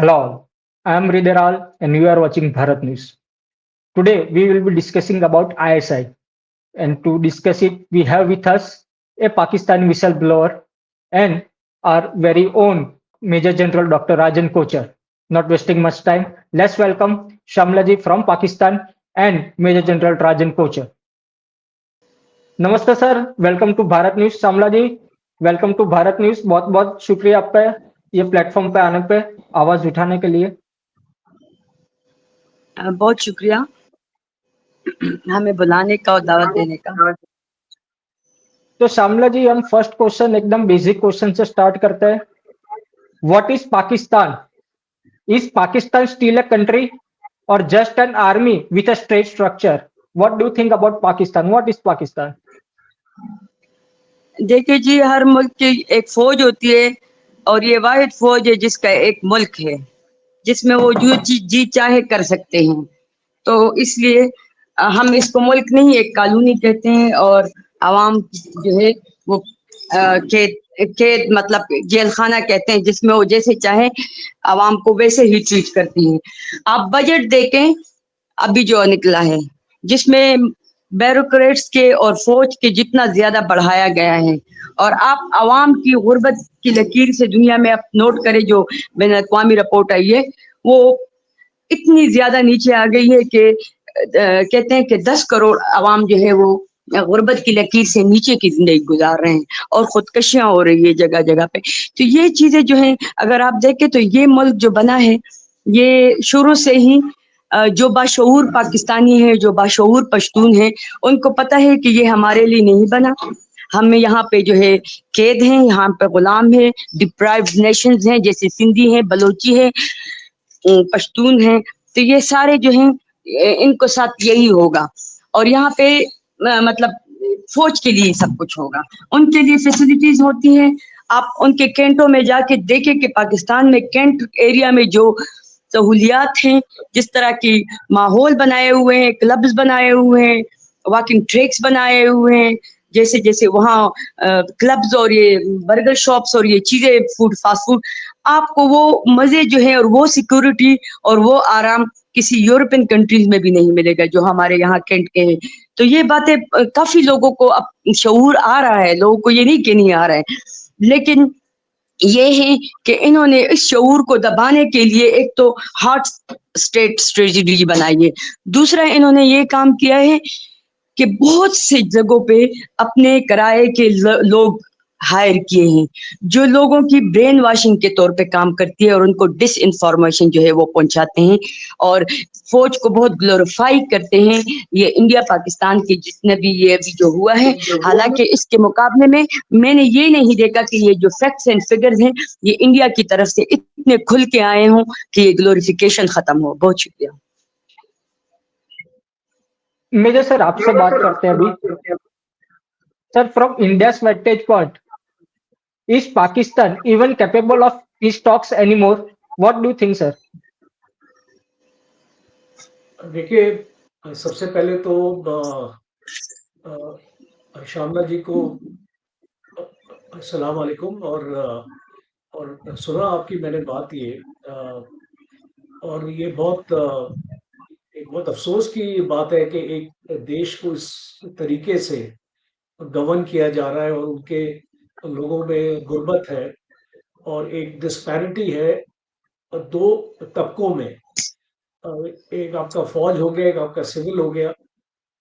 Hello, all. I am Hriday Raval and you are watching Bharat News. Today we will be discussing about ISI, and to discuss it we have with us a Pakistani whistleblower and our very own Major General Dr. Rajan Kochhar. Not wasting much time, let's welcome Shamla ji from Pakistan and Major General Rajan Kochhar. नमस्ते sir, welcome to Bharat news. Shamla ji, welcome to Bharat news. बहुत बहुत शुक्रिया आपका ये platform पे आने पे, आवाज उठाने के लिए। बहुत शुक्रिया हमें बुलाने का और दावत देने का। तो शामला जी, हम फर्स्ट क्वेश्चन एकदम बेसिक क्वेश्चन से स्टार्ट करते हैं। What is Pakistan? Is Pakistan still a country और just an army with a state structure? What do you think about Pakistan? What is Pakistan? देखिए जी, हर मुल्क की एक फौज होती है और ये वाहिद फौज है जिसका एक मुल्क है, जिसमें वो जो चीज जी चाहे कर सकते हैं। तो इसलिए हम इसको मुल्क नहीं, एक कॉलोनी कहते हैं। और आवाम जो है वो खेत खेत मतलब जेल खाना कहते हैं, जिसमें वो जैसे चाहे आवाम को वैसे ही ट्रीट करती है। आप बजट देखें अभी जो निकला है, जिसमें ब्यूरोक्रेट्स के और फौज के जितना ज्यादा बढ़ाया गया है, और आप आवाम की गुर्बत की लकीर से दुनिया में आप नोट करें, जो बैन अवी रिपोर्ट आई है, वो इतनी ज्यादा नीचे आ गई है कि कहते हैं कि 10 करोड़ आवाम जो है वो गुर्बत की लकीर से नीचे की जिंदगी गुजार रहे हैं और खुदकशियां हो रही है जगह जगह पे। तो ये चीजें जो है, अगर आप देखें तो ये मुल्क जो बना है, ये शुरू से ही जो बाशऊर पाकिस्तानी है, जो बाशऊर पश्तून है, उनको पता है कि ये हमारे लिए नहीं बना। हमें यहाँ पे जो है कैद हैं, यहाँ पे गुलाम है, डिप्राइव्ड नेशंस हैं, जैसे सिंधी हैं, बलोची है, पश्तून हैं। तो ये सारे जो हैं इनको साथ यही होगा। और यहाँ पे मतलब फौज के लिए सब कुछ होगा, उनके लिए फैसिलिटीज होती हैं। आप उनके कैंटों में जाके देखें कि पाकिस्तान में कैंट एरिया में जो सहूलियात हैं, जिस तरह की माहौल बनाए हुए हैं, क्लब्स बनाए हुए हैं, वॉकिंग ट्रैक्स बनाए हुए हैं, जैसे जैसे वहाँ क्लब्स और ये बर्गर शॉप्स और ये चीजें, फूड, फास्ट फूड, आपको वो मजे जो है और वो सिक्योरिटी और वो आराम किसी यूरोपियन कंट्रीज में भी नहीं मिलेगा जो हमारे यहाँ कैंट के हैं। तो ये बातें काफी लोगों को अब शऊर आ रहा है, लोगों को ये नहीं कि नहीं आ रहा है, लेकिन ये है कि इन्होंने इस शऊर को दबाने के लिए एक तो हॉट स्टेट स्ट्रेटजी बनाई है। दूसरा, इन्होंने ये काम किया है कि बहुत से जगहों पे अपने किराए के लोग हायर किए हैं, जो लोगों की ब्रेन वॉशिंग के तौर पे काम करती है और उनको डिस इन्फॉर्मेशन जो है वो पहुंचाते हैं और फौज को बहुत ग्लोरीफाई करते हैं। ये इंडिया पाकिस्तान के जितने भी ये अभी जो हुआ है, हालांकि इसके मुकाबले में मैंने ये नहीं देखा कि ये जो फैक्ट्स एंड फिगर्स हैं ये इंडिया की तरफ से इतने खुल के आए हों कि ये ग्लोरिफिकेशन खत्म हो। बहुत शुक्रिया। मेजर सर, आपसे बात करते हैं अभी। Sir, from India weightage point, is Pakistan even capable of peace talks anymore? What do you think, sir? देखिए, सबसे पहले तो श्यामला जी को अस्सलाम वालेकुम। और सुना आपकी मैंने बात ये, और ये एक बहुत अफसोस की बात है कि एक देश को इस तरीके से गवर्न किया जा रहा है और उनके लोगों में गुर्बत है और एक डिस्पैरिटी है दो तबकों में। एक आपका फौज हो गया, एक आपका सिविल हो गया।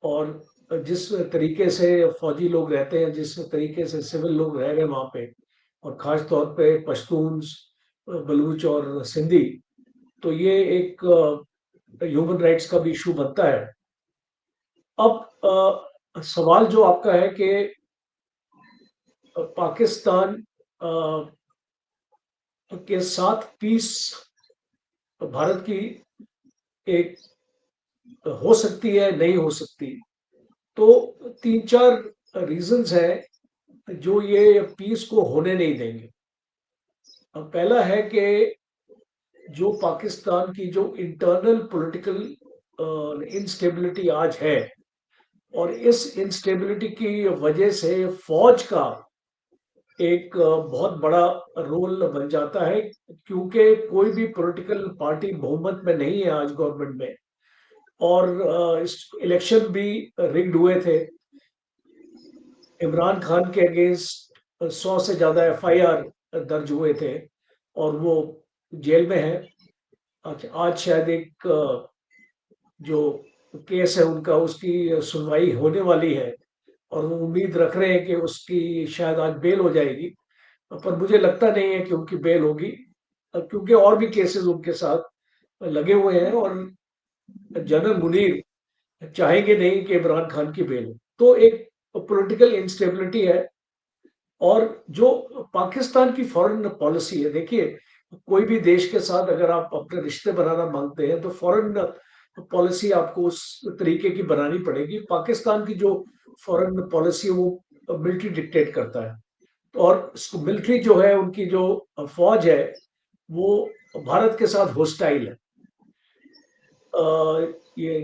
और जिस तरीके से फौजी लोग रहते हैं, जिस तरीके से सिविल लोग रह रहे हैं वहाँ पे, और ख़ास तौर पे पश्तून्स, बलूच और सिंधी, तो ये एक ह्यूमन राइट्स का भी इशू बनता है। अब सवाल जो आपका है कि पाकिस्तान के साथ पीस भारत की एक हो सकती है, नहीं हो सकती, तो 3-4 रीजंस हैं जो ये पीस को होने नहीं देंगे। पहला है कि जो पाकिस्तान की जो इंटरनल पॉलिटिकल इंस्टेबिलिटी आज है, और इस इंस्टेबिलिटी की वजह से फौज का एक बहुत बड़ा रोल बन जाता है, क्योंकि कोई भी पॉलिटिकल पार्टी बहुमत में नहीं है आज गवर्नमेंट में, और इस इलेक्शन भी रिग्ड हुए थे। इमरान खान के अगेंस्ट 100 से ज्यादा एफआईआर दर्ज हुए थे और वो जेल में है। आज शायद एक जो केस है उनका, उसकी सुनवाई होने वाली है और वो उम्मीद रख रहे हैं कि उसकी शायद आज बेल हो जाएगी, पर मुझे लगता नहीं है कि उनकी बेल होगी, क्योंकि और भी केसेस उनके साथ लगे हुए हैं और जनरल मुनीर चाहेंगे नहीं कि इमरान खान की बेल हो। तो एक पॉलिटिकल इंस्टेबिलिटी है। और जो पाकिस्तान की फॉरेन पॉलिसी है, देखिए, कोई भी देश के साथ अगर आप अपने रिश्ते बनाना मांगते हैं तो फॉरेन पॉलिसी आपको उस तरीके की बनानी पड़ेगी। पाकिस्तान की जो फॉरेन पॉलिसी है वो मिलिट्री डिक्टेट करता है, और मिलिट्री जो है, उनकी जो फौज है, वो भारत के साथ होस्टाइल है। ये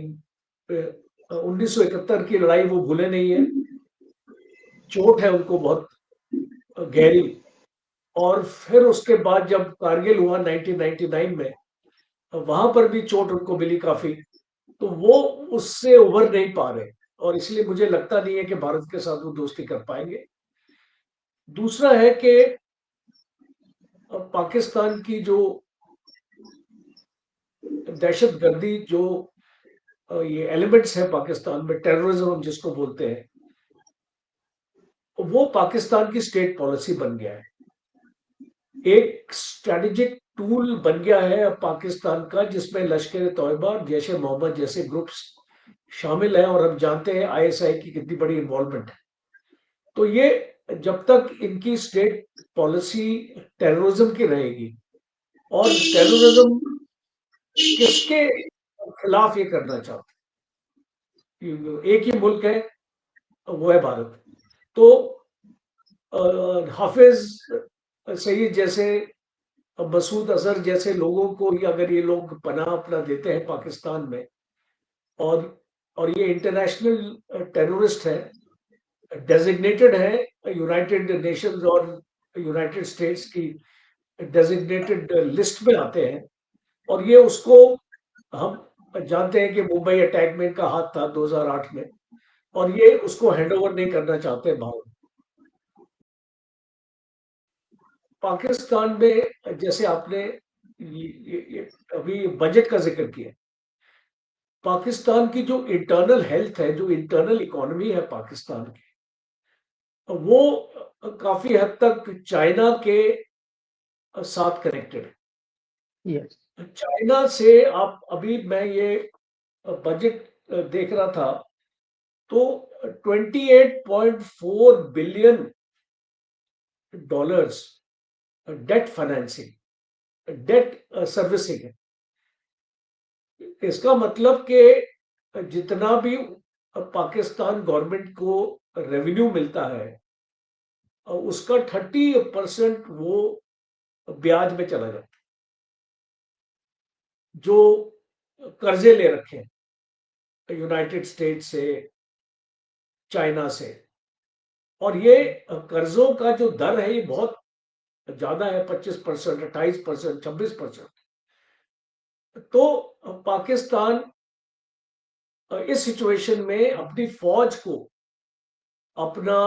1971 की लड़ाई वो भूले नहीं है, चोट है उनको बहुत गहरी। और फिर उसके बाद जब कारगिल हुआ 1999 में, वहां पर भी चोट उनको मिली काफी, तो वो उससे उभर नहीं पा रहे, और इसलिए मुझे लगता नहीं है कि भारत के साथ वो दोस्ती कर पाएंगे। दूसरा है कि पाकिस्तान की जो दहशतगर्दी, जो ये एलिमेंट्स है पाकिस्तान में, टेररिज्म हम जिसको बोलते हैं, वो पाकिस्तान की स्टेट पॉलिसी बन गया है, एक स्ट्रेटेजिक टूल बन गया है अब पाकिस्तान का, जिसमें लश्कर तौयबा और जैश ए मोहम्मद जैसे ग्रुप्स शामिल हैं, और हम जानते हैं आईएसआई की कितनी बड़ी इन्वॉल्वमेंट है। तो ये जब तक इनकी स्टेट पॉलिसी टेररिज्म की रहेगी, और टेररिज्म किसके खिलाफ ये करना चाहते हैं, एक ही मुल्क है, वो है भारत। तो हाफिज सईद जैसे, मसूद अजहर जैसे लोगों को ही अगर ये लोग पनाह अपना देते हैं पाकिस्तान में, और ये इंटरनेशनल टेररिस्ट है, डेजिग्नेटेड है यूनाइटेड नेशंस और यूनाइटेड स्टेट्स की डेजिग्नेटेड लिस्ट में आते हैं, और ये उसको, हम जानते हैं कि मुंबई अटैक में इनका हाथ था 2008 में, और ये उसको हैंड ओवर नहीं करना चाहते भारत। पाकिस्तान में जैसे आपने ये अभी बजट का जिक्र किया, पाकिस्तान की जो इंटरनल हेल्थ है, जो इंटरनल इकोनॉमी है पाकिस्तान की, वो काफी हद तक चाइना के साथ कनेक्टेड Yes. है। चाइना से आप, अभी मैं ये बजट देख रहा था, तो 28.4 billion dollars debt financing, debt servicing है। इसका मतलब कि जितना भी पाकिस्तान गवर्नमेंट को रेवेन्यू मिलता है, उसका 30% वो ब्याज में चला जाता है, जो कर्जे ले रखे हैं यूनाइटेड स्टेट्स से, चाइना से। और ये कर्जों का जो दर है, ये बहुत ज्यादा है, 25%, 28%, 26%। तो पाकिस्तान इस सिचुएशन में अपनी फौज को, अपना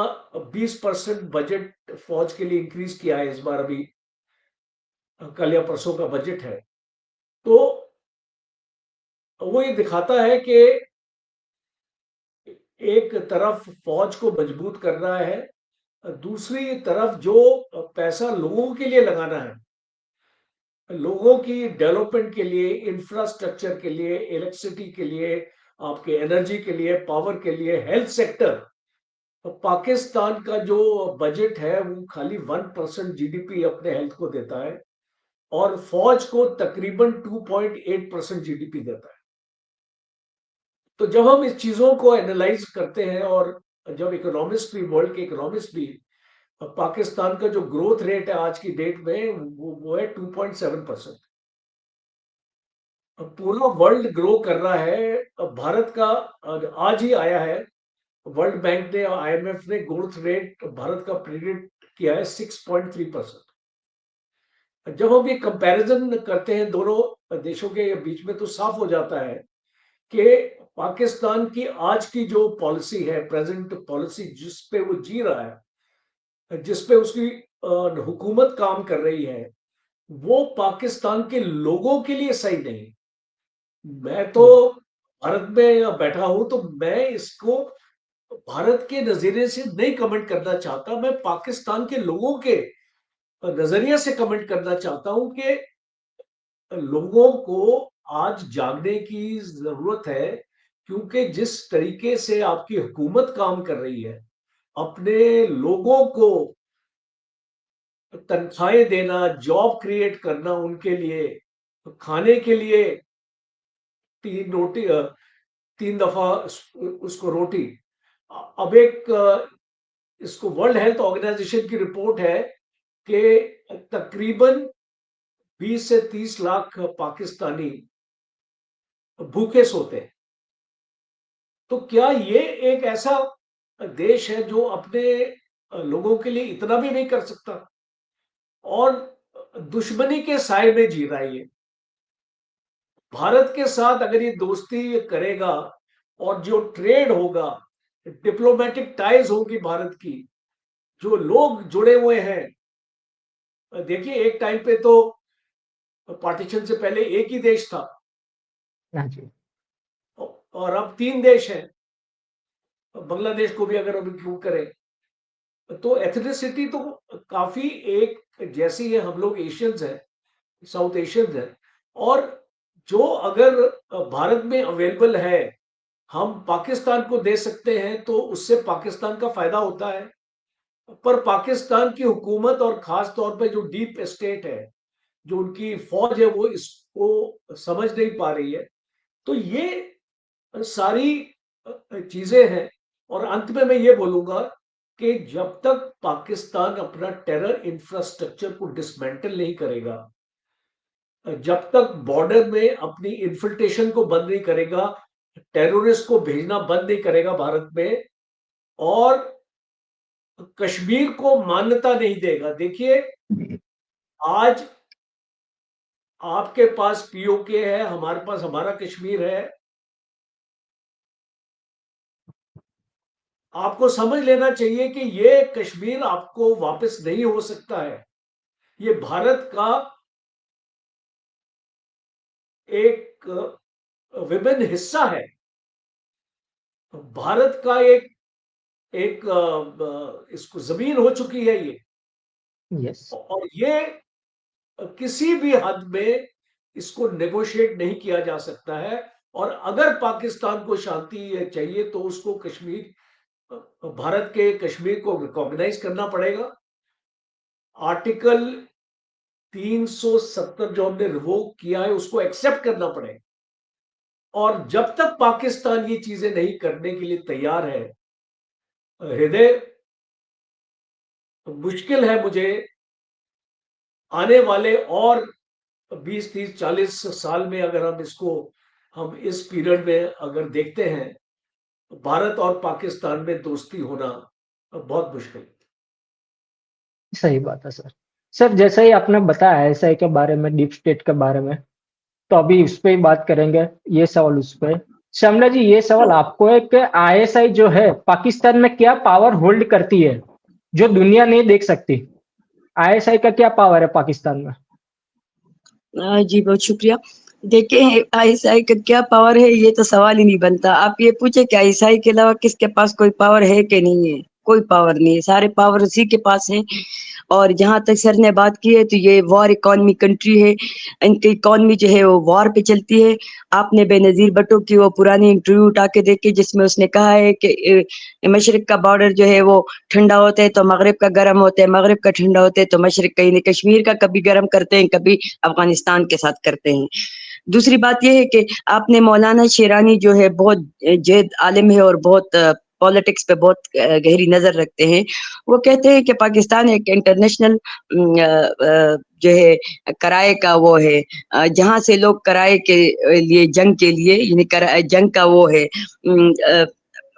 20% बजट फौज के लिए इंक्रीज किया है इस बार, अभी कल या परसों का बजट है। तो वो ये दिखाता है कि एक तरफ फौज को मजबूत कर रहा है, दूसरी तरफ जो पैसा लोगों के लिए लगाना है, लोगों की डेवलपमेंट के लिए, इंफ्रास्ट्रक्चर के लिए, इलेक्ट्रिसिटी के लिए, आपके एनर्जी के लिए, पावर के लिए, हेल्थ सेक्टर, पाकिस्तान का जो बजट है वो खाली 1% जीडीपी अपने हेल्थ को देता है, और फौज को तकरीबन 2.8% जीडीपी देता है। तो जब हम इस चीजों को एनालाइज करते हैं, और जब इकोनॉमिस्ट भी, वर्ल्ड के इकोनॉमिस्ट भी, पाकिस्तान का जो ग्रोथ रेट है आज की डेट में, वो है 2.7%। पूरा वर्ल्ड ग्रो कर रहा है। भारत का आज ही आया है, वर्ल्ड बैंक ने, आईएमएफ ने ग्रोथ रेट भारत का प्रेडिक्ट किया है 6.3%। जब हम ये कंपैरिजन करते हैं दोनों देशों के बीच में, तो साफ हो जाता है कि पाकिस्तान की आज की जो पॉलिसी है, प्रेजेंट पॉलिसी जिस पे वो जी रहा है, जिस पे उसकी हुकूमत काम कर रही है, वो पाकिस्तान के लोगों के लिए सही नहीं। मैं तो भारत में बैठा हूं, तो मैं इसको भारत के नजरिए से नहीं कमेंट करना चाहता, मैं पाकिस्तान के लोगों के नजरिए से कमेंट करना चाहता हूं कि लोगों को आज जागने की जरूरत है, क्योंकि जिस तरीके से आपकी हुकूमत काम कर रही है, अपने लोगों को तनख्वाहें देना, जॉब क्रिएट करना, उनके लिए खाने के लिए तीन रोटी, 3 दफा उसको रोटी। अब एक इसको वर्ल्ड हेल्थ ऑर्गेनाइजेशन की रिपोर्ट है कि तकरीबन 20 से 30 लाख पाकिस्तानी भूखे सोते हैं। तो क्या ये एक ऐसा देश है जो अपने लोगों के लिए इतना भी नहीं कर सकता, और दुश्मनी के साए में जी रहा है ये। भारत के साथ अगर ये दोस्ती करेगा और जो ट्रेड होगा, डिप्लोमेटिक टाइज होगी भारत की, जो लोग जुड़े हुए हैं, देखिए एक टाइम पे तो पार्टीशन से पहले एक ही देश था, हाँ जी। और अब 3 देश हैं, बांग्लादेश को भी अगर हम इंक्लूड करें, तो एथनिसिटी तो काफी एक जैसी है। हम लोग एशियंस हैं, साउथ एशियंस हैं, और जो अगर भारत में अवेलेबल है, हम पाकिस्तान को दे सकते हैं, तो उससे पाकिस्तान का फायदा होता है। पर पाकिस्तान की हुकूमत और खास तौर पे जो डीप स्टेट है, जो उनकी फौज है, वो इसको समझ नहीं पा रही है। तो ये सारी चीजें हैं, और अंत में मैं ये बोलूंगा कि जब तक पाकिस्तान अपना टेरर इंफ्रास्ट्रक्चर को डिसमेंटल नहीं करेगा, जब तक बॉर्डर में अपनी इन्फिल्ट्रेशन को बंद नहीं करेगा, टेररिस्ट को भेजना बंद नहीं करेगा भारत में, और कश्मीर को मान्यता नहीं देगा। देखिए, आज आपके पास पीओके है, हमारे पास हमारा कश्मीर है। आपको समझ लेना चाहिए कि ये कश्मीर आपको वापस नहीं हो सकता है। ये भारत का एक विभिन्न हिस्सा है, भारत का एक एक इसको जमीन हो चुकी है ये, यस। और ये किसी भी हद में इसको नेगोशिएट नहीं किया जा सकता है। और अगर पाकिस्तान को शांति चाहिए, तो उसको कश्मीर, भारत के कश्मीर को रिकॉग्नाइज करना पड़ेगा। आर्टिकल 370 जो हमने रिवोक किया है, उसको एक्सेप्ट करना पड़ेगा। और जब तक पाकिस्तान ये चीजें नहीं करने के लिए तैयार है, हृदय, मुश्किल है मुझे आने वाले और 20, 30, 40 साल में, अगर हम इस पीरियड में अगर देखते हैं, तो भारत और पाकिस्तान में दोस्ती होना बहुत मुश्किल है। सही बात है सर। सर, जैसा ही आपने बताया एसआई के बारे में, डीप स्टेट के बारे में, तो अभी उस पे ही बात करेंगे। ये सवाल उस पे। श्यामला जी, ये सवाल आपको है कि आईएसआई जो है पाकिस्तान में क्या पावर होल्ड करती है जो दुनिया नहीं देख सकती? आईएसआई का क्या पावर है पाकिस्तान में? जी बहुत शुक्रिया। देखिए, आईएसआई का क्या पावर है, ये तो सवाल ही नहीं बनता। आप ये पूछे कि आईएसआई के अलावा किसके पास कोई पावर है कि नहीं है? कोई पावर नहीं है, सारे पावर उसी के पास है। और जहां तक सर ने बात की है, तो ये वॉर इकोनॉमी कंट्री है, इनकी इकोनॉमी जो है वो वॉर पे चलती है। आपने बेनजीर भुट्टो की वो पुरानी इंटरव्यू उठा के देखी, जिसमें उसने कहा है कि मशरक का बॉर्डर जो है वो ठंडा होता है तो मगरब का गर्म होता है, मगरब का ठंडा होता है तो मशरक का, यानी कश्मीर का कभी गर्म करते हैं, कभी अफगानिस्तान के साथ करते हैं। दूसरी बात यह है कि आपने मौलाना शेरानी जो है बहुत जेद आलिम है और बहुत पॉलिटिक्स पे बहुत गहरी नजर रखते हैं। वो कहते हैं कि पाकिस्तान एक इंटरनेशनल जो है कराए का वो है, जहां से लोग कराए के लिए जंग के लिए, यानी जंग का वो है,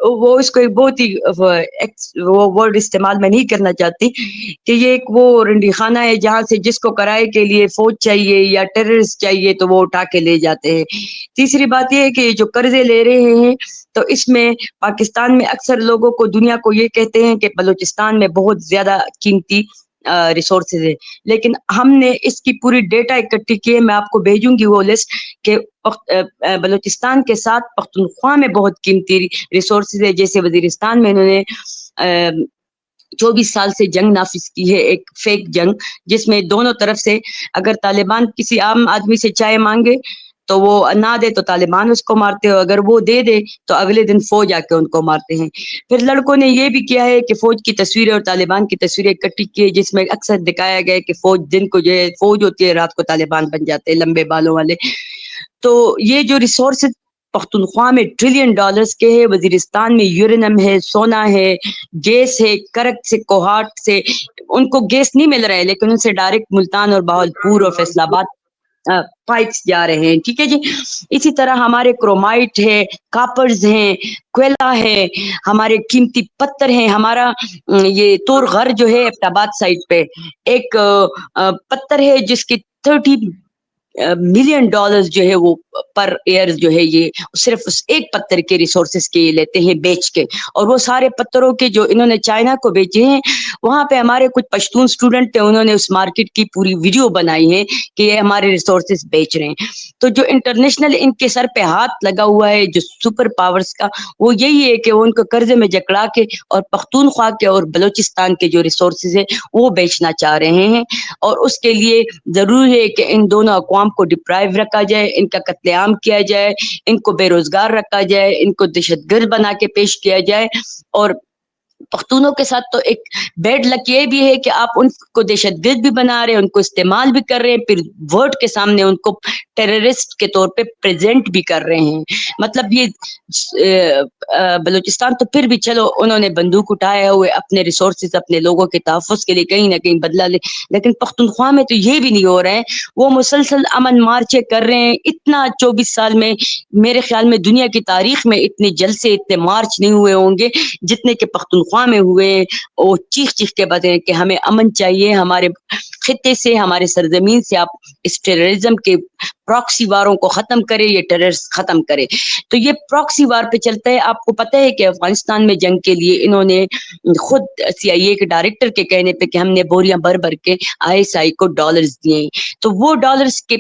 वो इसको एक बहुत ही वो वर्ड इस्तेमाल मैं नहीं करना चाहती कि ये एक वो रंडी खाना है जहाँ से जिसको किराए के लिए फौज चाहिए या टेररिस्ट चाहिए तो वो उठा के ले जाते हैं। तीसरी बात ये है कि जो कर्जे ले रहे हैं तो इसमें पाकिस्तान में अक्सर लोगों को दुनिया को ये कहते हैं कि बलूचिस्तान में बहुत ज्यादा कीमती रिसोर्सेज है, लेकिन हमने इसकी पूरी डेटा इकट्ठी की है। मैं आपको भेजूंगी वो लिस्ट के बलूचिस्तान के साथ पख्तूनख्वा में बहुत कीमती रिसोर्सेज है। जैसे वजीरिस्तान में इन्होंने 24 साल से जंग नाफिज की है, एक फेक जंग, जिसमें दोनों तरफ से अगर तालिबान किसी आम आदमी से चाय मांगे तो वो ना दे तो तालिबान उसको मारते हो, अगर वो दे दे तो अगले दिन फौज आके उनको मारते हैं। फिर लड़कों ने ये भी किया है कि फौज की तस्वीरें और तालिबान की तस्वीरें इकट्ठी की है, जिसमें अक्सर दिखाया गया है कि फौज दिन को जो है फौज होती है, रात को तालिबान बन जाते हैं लंबे बालों वाले। तो ये जो रिसोर्स पख्तूनख्वा में ट्रिलियन डॉलर्स के है, वजीरिस्तान में यूरेनियम है, सोना है, गैस है, करक से कोहाट से उनको गैस नहीं मिल रहा है, लेकिन उनसे डायरेक्ट मुल्तान और बहावलपुर और फैसलाबाद पाइप्स जा रहे हैं। ठीक है जी। इसी तरह हमारे क्रोमाइट है, कापर्स हैं, कोयला है, हमारे कीमती पत्थर हैं। हमारा ये तोरघर जो है एबटाबाद साइड पे एक पत्थर है जिसकी 30 मिलियन डॉलर्स जो है वो पर ईयर जो है ये सिर्फ उस एक पत्थर के रिसोर्सेज के लेते हैं बेच के, और वो सारे पत्थरों के जो इन्होंने चाइना को बेचे हैं, वहां पे हमारे कुछ पश्तून स्टूडेंट थे, उन्होंने उस मार्केट की पूरी वीडियो बनाई है कि ये हमारे रिसोर्सेज बेच रहे हैं। तो जो इंटरनेशनल इनके सर पे हाथ लगा हुआ है जो सुपर पावर्स का, वो यही है कि वो उनको कर्जे में जकड़ा के और पख्तूनख्वा के और बलोचिस्तान के जो रिसोर्सेज है वो बेचना चाह रहे हैं। और उसके लिए जरूरी है कि इन दोनों अक़वाम को डिप्राइव रखा जाए, इनका कत्लेआम किया जाए, इनको बेरोजगार रखा जाए, इनको दहशतगर्द बना के पेश किया जाए। और पख्तूनों के साथ तो एक बैड लक ये भी है कि आप उनको दहशतगर्द भी बना रहे हैं, उनको इस्तेमाल भी कर रहे हैं, फिर वर्ल्ड के सामने उनको टेररिस्ट के तौर पे प्रेजेंट भी कर रहे हैं। मतलब ये बलूचिस्तान तो फिर भी चलो उन्होंने बंदूक उठाए हुए अपने रिसोर्सेज अपने लोगों के तहफ़्फ़ुज़ के लिए कहीं ना कहीं बदला ले, लेकिन पख्तूनख्वा में तो ये भी नहीं हो रहा है। वो मुसलसल अमन मार्चे कर रहे हैं। इतना 24 साल में मेरे ख्याल में दुनिया की तारीख में इतने जलसे इतने मार्च नहीं हुए होंगे जितने के पख्तूनख्वा में हुए। वो चीख चीख के बताएं कि हमें अमन चाहिए, हमारे खित्ते से हमारे सरजमीन से आप इस टेररिज्म के प्रॉक्सी वारों को खत्म करें, ये टेररिस्ट खत्म करें। तो ये प्रॉक्सी वार पे चलता है। आपको पता है कि अफगानिस्तान में जंग के लिए इन्होंने खुद CIA के डायरेक्टर के कहने पे कि हमने बोरियां भर भर के ISI को डॉलर्स दिए, तो वो डॉलर्स के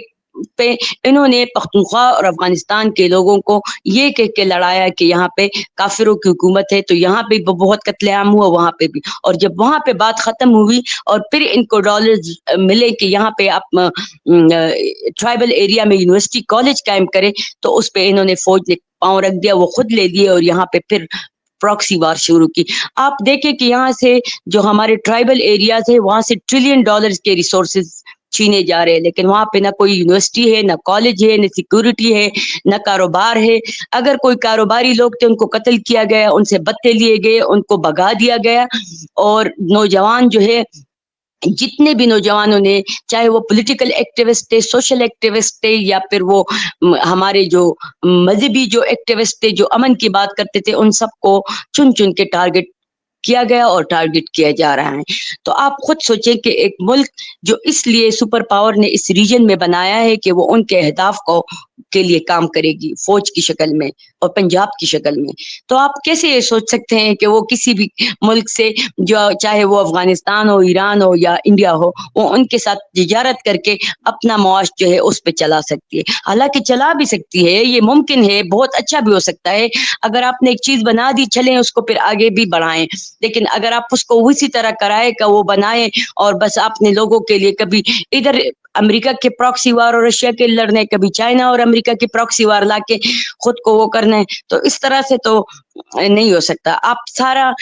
पे इन्होंने पख्तूनख्वा और अफगानिस्तान के लोगों को ये कह के लड़ाया कि यहाँ पे काफिरों की हुकूमत है, तो यहाँ पे बहुत कत्लेआम हुआ, वहां पे भी। और जब वहां पे बात खत्म हुई और फिर इनको डॉलर्स मिले कि यहाँ पे आप ट्राइबल एरिया में यूनिवर्सिटी कॉलेज कायम करें, तो उस पे इन्होंने फौज ने पांव रख दिया, वो खुद ले लिए और यहाँ पे फिर प्रॉक्सी वार शुरू की। आप देखें कि यहाँ से जो हमारे ट्राइबल एरियाज है वहां से ट्रिलियन डॉलर्स के रिसोर्सेज छीने जा रहे हैं, लेकिन वहां पे ना कोई यूनिवर्सिटी है, ना कॉलेज है, ना सिक्योरिटी है, ना कारोबार है। अगर कोई कारोबारी लोग थे उनको कत्ल किया गया, उनसे बत्ते लिए गए, उनको भगा दिया गया। और नौजवान जो है, जितने भी नौजवानों ने, चाहे वो पॉलिटिकल एक्टिविस्ट थे, सोशल एक्टिविस्ट थे, या फिर वो हमारे जो मजहबी जो एक्टिविस्ट थे जो अमन की बात करते थे, उन सबको चुन चुन के टारगेट किया गया और टारगेट किया जा रहा है। तो आप खुद सोचें कि एक मुल्क जो इसलिए सुपर पावर ने इस रीजन में बनाया है कि वो उनके अहदाफ को के लिए काम करेगी, फौज की शक्ल में और पंजाब की शक्ल में। तो आप कैसे ये सोच सकते हैं कि वो किसी भी मुल्क से, जो चाहे वो अफगानिस्तान हो, ईरान हो या इंडिया हो, वो उनके साथ तिजारत करके अपना मुआश जो है उस पर चला सकती है। हालांकि चला भी सकती है, ये मुमकिन है, बहुत अच्छा भी हो सकता है। अगर आपने एक चीज बना दी, चलें उसको फिर आगे भी बढ़ाएं। लेकिन अगर आप उसको उसी तरह कराए का वो बनाए और बस आपने लोगों के लिए कभी इधर अमेरिका के प्रॉक्सी वार और रशिया के लड़ने, कभी चाइना और अमेरिका की प्रॉक्सी वार लाके खुद को वो करना है, तो इस तरह से तो नहीं हो सकता। आप सारा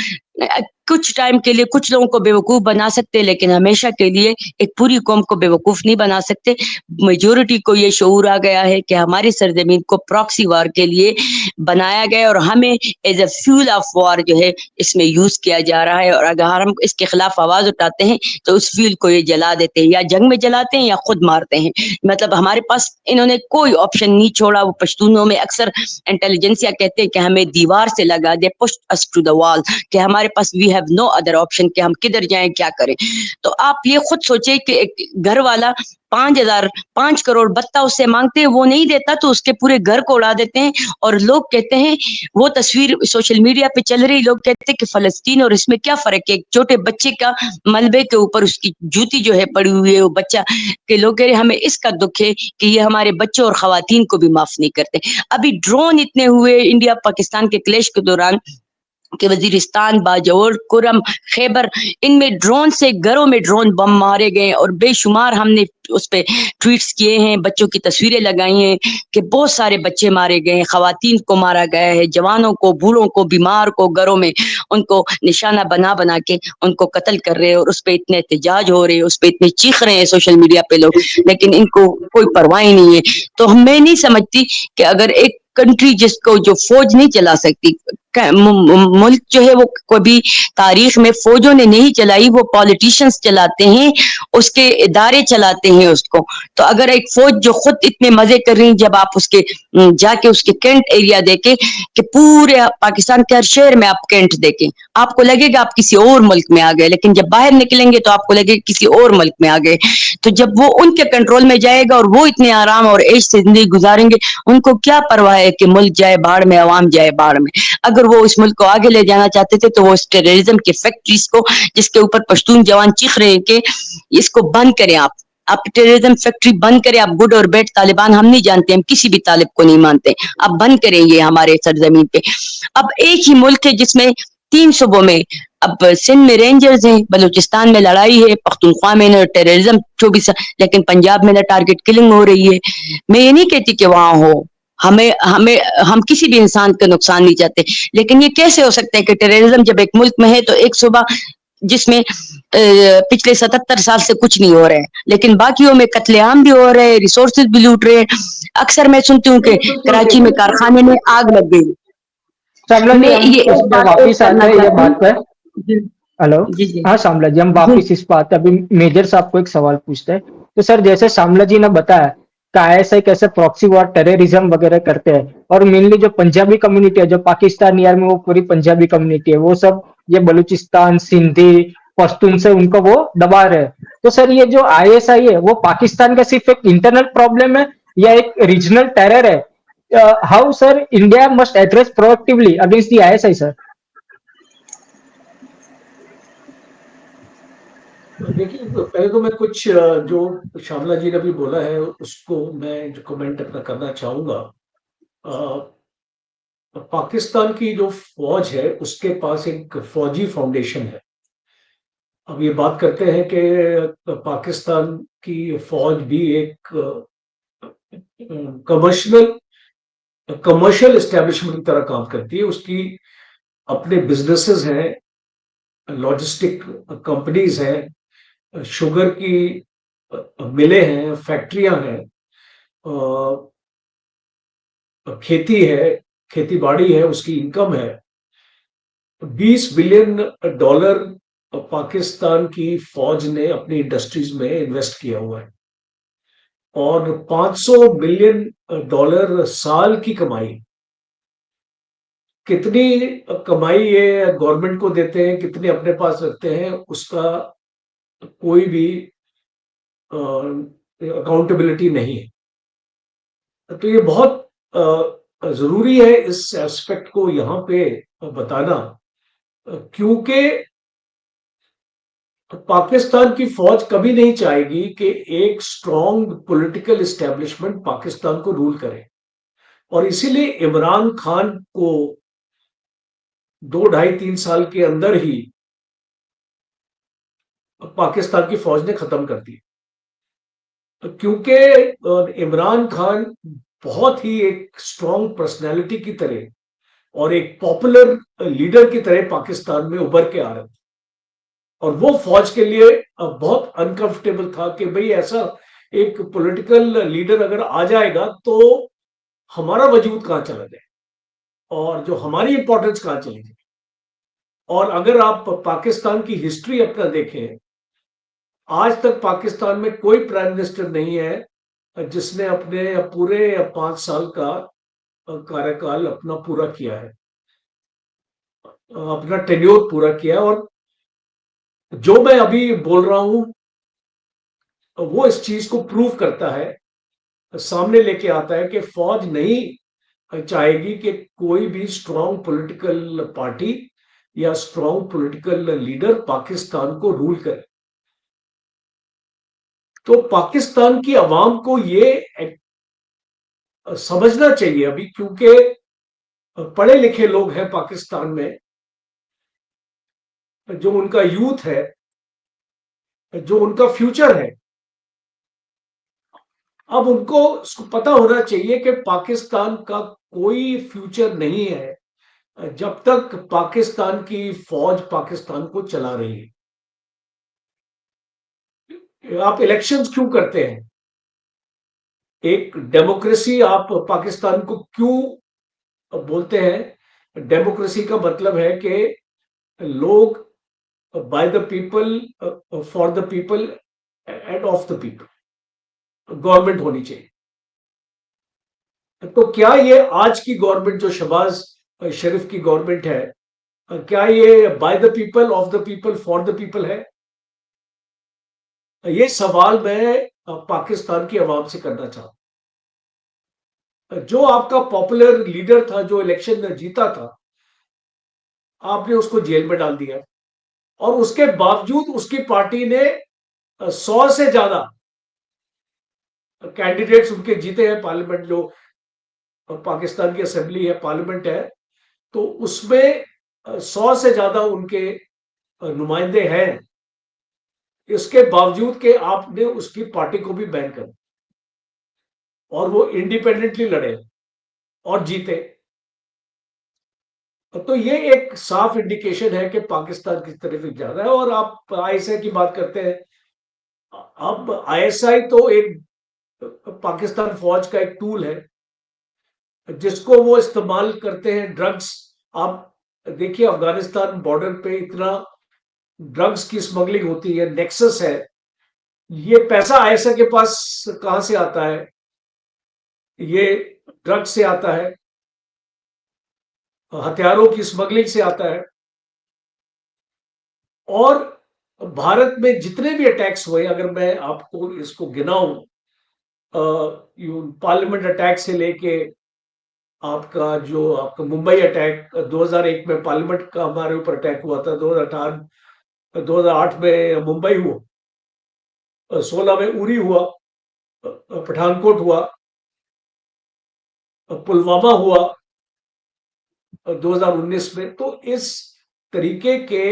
कुछ टाइम के लिए कुछ लोगों को बेवकूफ बना सकते, लेकिन हमेशा के लिए एक पूरी कौम को बेवकूफ नहीं बना सकते। मेजोरिटी को ये शऊर आ गया है कि हमारी सरजमीन को प्रॉक्सी वार के लिए बनाया गया और हमें as a fuel of war जो है इसमें यूज किया जा रहा है। और अगर हम इसके खिलाफ आवाज उठाते हैं तो उस फ्यूल को ये जला देते हैं, या जंग में जलाते हैं या खुद मारते हैं। मतलब हमारे पास इन्होंने कोई ऑप्शन नहीं छोड़ा। वो पश्तूनों में अक्सर इंटेलिजेंसिया कहते हैं कि हमें दीवार से लगा दे, push us to the wall, कि हमारे पास we have no other option कि हम किधर जाएं, क्या करें। तो आप ये खुद सोचे कि एक घर वाला 5 करोड़ बत्ता उससे मांगते हैं, वो नहीं देता तो उसके पूरे घर को उड़ा देते हैं। और लोग कहते हैं, वो तस्वीर सोशल मीडिया पे चल रही, लोग कहते हैं कि फलस्तीन और इसमें क्या फर्क है, एक छोटे बच्चे का मलबे के ऊपर उसकी जूती जो है पड़ी हुई है, वो बच्चा के लोग कह रहे हमें इसका दुख है कि ये हमारे बच्चों और खवातीन को भी माफ नहीं करते। अभी ड्रोन इतने हुए इंडिया पाकिस्तान के क्लेश के दौरान कि वजीरिस्तान, बाजौर, कुरम, खैबर, इनमें ड्रोन से घरों में ड्रोन बम मारे गए और बेशुमार हमने उस पे ट्वीट्स किए हैं, बच्चों की तस्वीरें लगाई हैं कि बहुत सारे बच्चे मारे गए, खवातीन को मारा गया है, जवानों को, बूढ़ों को, बीमार को घरों में उनको निशाना बना बना के उनको कत्ल कर रहे हैं। और उस पर इतने एहतजाज हो रहे हैं, उस पर इतने चीख रहे हैं सोशल मीडिया पे लोग, लेकिन इनको कोई परवाह ही नहीं है। तो मैं नहीं समझती कि अगर एक कंट्री जिसको जो फौज नहीं चला सकती, मुल्क जो है वो कभी तारीख में फौजों ने नहीं चलाई, वो पॉलिटिशियंस चलाते हैं, उसके इदारे चलाते हैं उसको। तो अगर एक फौज जो खुद इतने मजे कर रही, जब आप उसके जाके उसके कैंट एरिया देखे कि पूरे पाकिस्तान के हर शहर में आप कैंट देखें, आपको लगेगा आप किसी और मुल्क में आ गए, लेकिन जब बाहर निकलेंगे तो आपको लगेगा किसी और मुल्क में आ गए। तो जब वो उनके कंट्रोल में जाएगा और वो इतने आराम और ऐश से जिंदगी गुजारेंगे, उनको क्या परवाह है कि मुल्क जाए बाढ़ में, अवाम जाए बाढ़ में। अगर वो इस मुल्क को आगे ले जाना चाहते थे तो वो इस टेररिज्म की फैक्ट्रीज को, जिसके ऊपर पश्तून जवान चीख रहे हैं कि इसको बंद करें, आप टेररिज्म फैक्ट्री बंद करें। आप गुड और बैड तालिबान हम नहीं जानते, हम किसी भी तालिब को नहीं मानते, आप बंद करें ये हमारे सरजमीन पे। अब एक ही मुल्क है जिसमें 3 सूबों में, अब सिंध में रेंजर्स हैं, बलूचिस्तान में लड़ाई है, पख्तूनख्वा में टेररिज्म 24, लेकिन पंजाब में टारगेट किलिंग हो रही है। मैं ये नहीं कहती कि वहां हो, हमें हमें हम किसी भी इंसान का नुकसान नहीं चाहते, लेकिन ये कैसे हो सकता है कि टेररिज्म जब एक मुल्क में है तो एक सूबा जिसमें पिछले 77 साल से कुछ नहीं हो रहा है, लेकिन बाकियों में कत्लेआम भी हो रहे हैं, रिसोर्सेज भी लूट रहे हैं। अक्सर मैं सुनती हूँ कि कराची में कारखाने में आग लग गई। श्यामला जी, मैं हम ये इस एक पे बात वापिस आते करना हैं ये चाहती बात पे। हूँ। जी हेलो। जी जी हाँ श्यामला जी, हम जी वापिस इस बात, अभी मेजर साहब को एक सवाल पूछते हैं। तो सर, जैसे श्यामला जी ने बताया कि आईएसआई कैसे प्रॉक्सी वॉर, टेररिज्म वगैरह करते हैं, और मेनली जो पंजाबी कम्युनिटी है, जो पाकिस्तानी आर्मी, वो पूरी पंजाबी कम्युनिटी है, वो सब ये बलूचिस्तान, सिंधी, पश्तून से उनको वो दबा रहे हैं। तो सर, ये जो आईएसआई है वो पाकिस्तान का सिर्फ एक इंटरनल प्रॉब्लम है या एक रीजनल टेरर है? How sir India must address proactively against the ISI sir? देखिए, पहले तो मैं कुछ जो श्यामला जी ने अभी बोला है उसको मैं जो कमेंट अपना करना चाहूंगा। पाकिस्तान की जो फौज है उसके पास एक फौजी फाउंडेशन है। अब ये बात करते हैं कि पाकिस्तान की फौज भी एक कमर्शियल कमर्शियल एस्टेब्लिशमेंट की तरह काम करती है। उसकी अपने बिजनेसेस हैं, लॉजिस्टिक कंपनीज हैं, शुगर की मिलें हैं, फैक्ट्रियां हैं, खेती है, खेती बाड़ी है, उसकी इनकम है। 20 बिलियन डॉलर पाकिस्तान की फौज ने अपनी इंडस्ट्रीज में इन्वेस्ट किया हुआ है, और 500 बिलियन डॉलर साल की कमाई। कितनी कमाई ये गवर्नमेंट को देते हैं, कितनी अपने पास रखते हैं, उसका कोई भी अकाउंटेबिलिटी नहीं है। तो ये बहुत जरूरी है इस एस्पेक्ट को यहाँ पे बताना, क्योंकि पाकिस्तान की फौज कभी नहीं चाहेगी कि एक स्ट्रॉन्ग पॉलिटिकल एस्टेब्लिशमेंट पाकिस्तान को रूल करे। और इसीलिए इमरान खान को 2 ढाई 3 साल के अंदर ही पाकिस्तान की फौज ने खत्म कर दी, क्योंकि इमरान खान बहुत ही एक स्ट्रॉन्ग पर्सनैलिटी की तरह और एक पॉपुलर लीडर की तरह पाकिस्तान में उभर के आ रहे थे। और वो फौज के लिए बहुत अनकंफर्टेबल था कि भाई ऐसा एक पॉलिटिकल लीडर अगर आ जाएगा तो हमारा वजूद कहां चला जाए और जो हमारी इंपॉर्टेंस कहां चली जाए। और अगर आप पाकिस्तान की हिस्ट्री अपना देखें, आज तक पाकिस्तान में कोई प्राइम मिनिस्टर नहीं है जिसने अपने पूरे 5 साल का कार्यकाल अपना पूरा किया है, अपना टेन्योर पूरा किया है। और जो मैं अभी बोल रहा हूं वो इस चीज को प्रूव करता है, सामने लेके आता है कि फौज नहीं चाहेगी कि कोई भी स्ट्रांग पॉलिटिकल पार्टी या स्ट्रांग पॉलिटिकल लीडर पाकिस्तान को रूल करे। तो पाकिस्तान की आवाम को ये समझना चाहिए अभी, क्योंकि पढ़े लिखे लोग हैं पाकिस्तान में, जो उनका यूथ है, जो उनका फ्यूचर है, अब उनको पता होना चाहिए कि पाकिस्तान का कोई फ्यूचर नहीं है जब तक पाकिस्तान की फौज पाकिस्तान को चला रही है। आप इलेक्शंस क्यों करते हैं? एक डेमोक्रेसी आप पाकिस्तान को क्यों बोलते हैं? डेमोक्रेसी का मतलब है कि लोग by the people, for the people end of the people government होनी चाहिए। तो क्या ये आज की गवर्नमेंट जो शहबाज शरीफ की गवर्नमेंट है, क्या ये by the people, of the people, for the people है? ये सवाल मैं पाकिस्तान की आवाम से करना चाहता हूं। जो आपका पॉपुलर लीडर था, जो इलेक्शन में जीता था, आपने उसको जेल में डाल दिया और उसके बावजूद उसकी पार्टी ने 100 से ज्यादा कैंडिडेट्स उनके जीते हैं। पार्लियामेंट जो पाकिस्तान की असेंबली है, पार्लियामेंट है, तो उसमें 100 से ज्यादा उनके नुमाइंदे हैं। इसके बावजूद कि आपने उसकी पार्टी को भी बैन कर और वो इंडिपेंडेंटली लड़े और जीते। तो ये एक साफ इंडिकेशन है कि पाकिस्तान किस तरफ जा रहा है। और आप आईएसआई की बात करते हैं, अब आईएसआई तो एक पाकिस्तान फौज का एक टूल है जिसको वो इस्तेमाल करते हैं ड्रग्स। आप देखिए अफगानिस्तान बॉर्डर पे इतना ड्रग्स की स्मगलिंग होती है, नेक्सस है। ये पैसा आईएसआई के पास कहां से आता है? ये ड्रग्स से आता है, हथियारों की स्मगलिंग से आता है। और भारत में जितने भी अटैक्स हुए, अगर मैं आपको इसको गिनाऊं, पार्लियामेंट अटैक से लेके आपका मुंबई अटैक 2001 में पार्लियामेंट का हमारे ऊपर अटैक हुआ था, 2008 में मुंबई हुआ, 16 में उरी हुआ, पठानकोट हुआ, पुलवामा हुआ 2019 में। तो इस तरीके के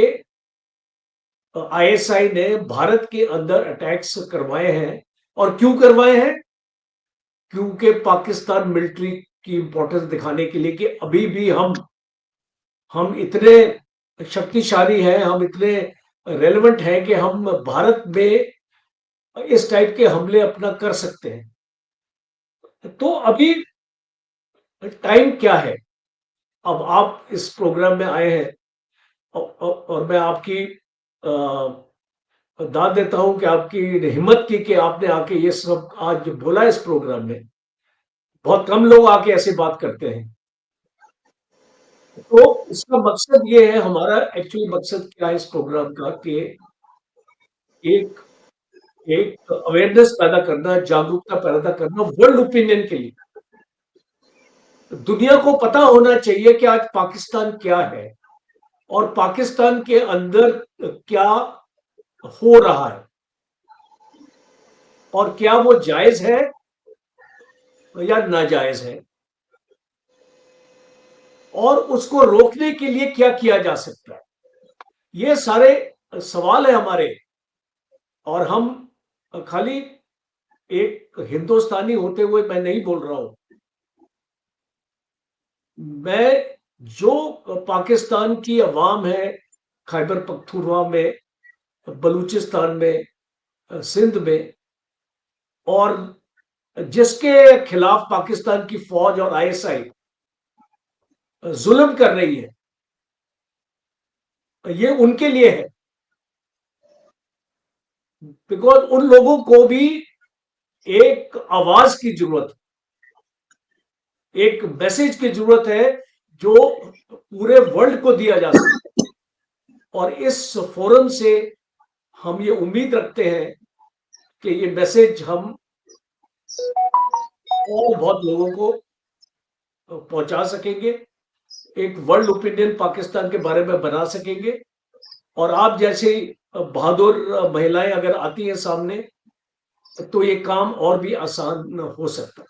आईएसआई ने भारत के अंदर अटैक्स करवाए हैं। और क्यों करवाए हैं? क्योंकि पाकिस्तान मिलिट्री की इंपॉर्टेंस दिखाने के लिए कि अभी भी हम इतने शक्तिशाली हैं, हम इतने रेलेवेंट हैं कि हम भारत में इस टाइप के हमले अपना कर सकते हैं। तो अभी टाइम क्या है? अब आप इस प्रोग्राम में आए हैं और मैं आपकी दाद देता हूं कि आपकी हिम्मत की कि आपने आके ये सब आज बोला इस प्रोग्राम में। बहुत कम लोग आके ऐसी बात करते हैं। तो इसका मकसद ये है, हमारा एक्चुअली मकसद क्या है इस प्रोग्राम का, कि एक एक अवेयरनेस पैदा करना, जागरूकता पैदा करना वर्ल्ड ओपिनियन के लिए। दुनिया को पता होना चाहिए कि आज पाकिस्तान क्या है और पाकिस्तान के अंदर क्या हो रहा है और क्या वो जायज है या नाजायज है, और उसको रोकने के लिए क्या किया जा सकता है। ये सारे सवाल है हमारे। और हम खाली एक हिंदुस्तानी होते हुए मैं नहीं बोल रहा हूं, मैं जो पाकिस्तान की अवाम है, खैबर पख्तूनख्वा में, बलूचिस्तान में, सिंध में, और जिसके खिलाफ पाकिस्तान की फौज और आईएसआई जुल्म कर रही है, ये उनके लिए है। बिकॉज उन लोगों को भी एक आवाज की जरूरत, एक मैसेज की जरूरत है जो पूरे वर्ल्ड को दिया जा सके। और इस फोरम से हम ये उम्मीद रखते हैं कि ये मैसेज हम और बहुत लोगों को पहुंचा सकेंगे, एक वर्ल्ड ओपिनियन पाकिस्तान के बारे में बना सकेंगे। और आप जैसी बहादुर महिलाएं अगर आती हैं सामने, तो ये काम और भी आसान हो सकता है।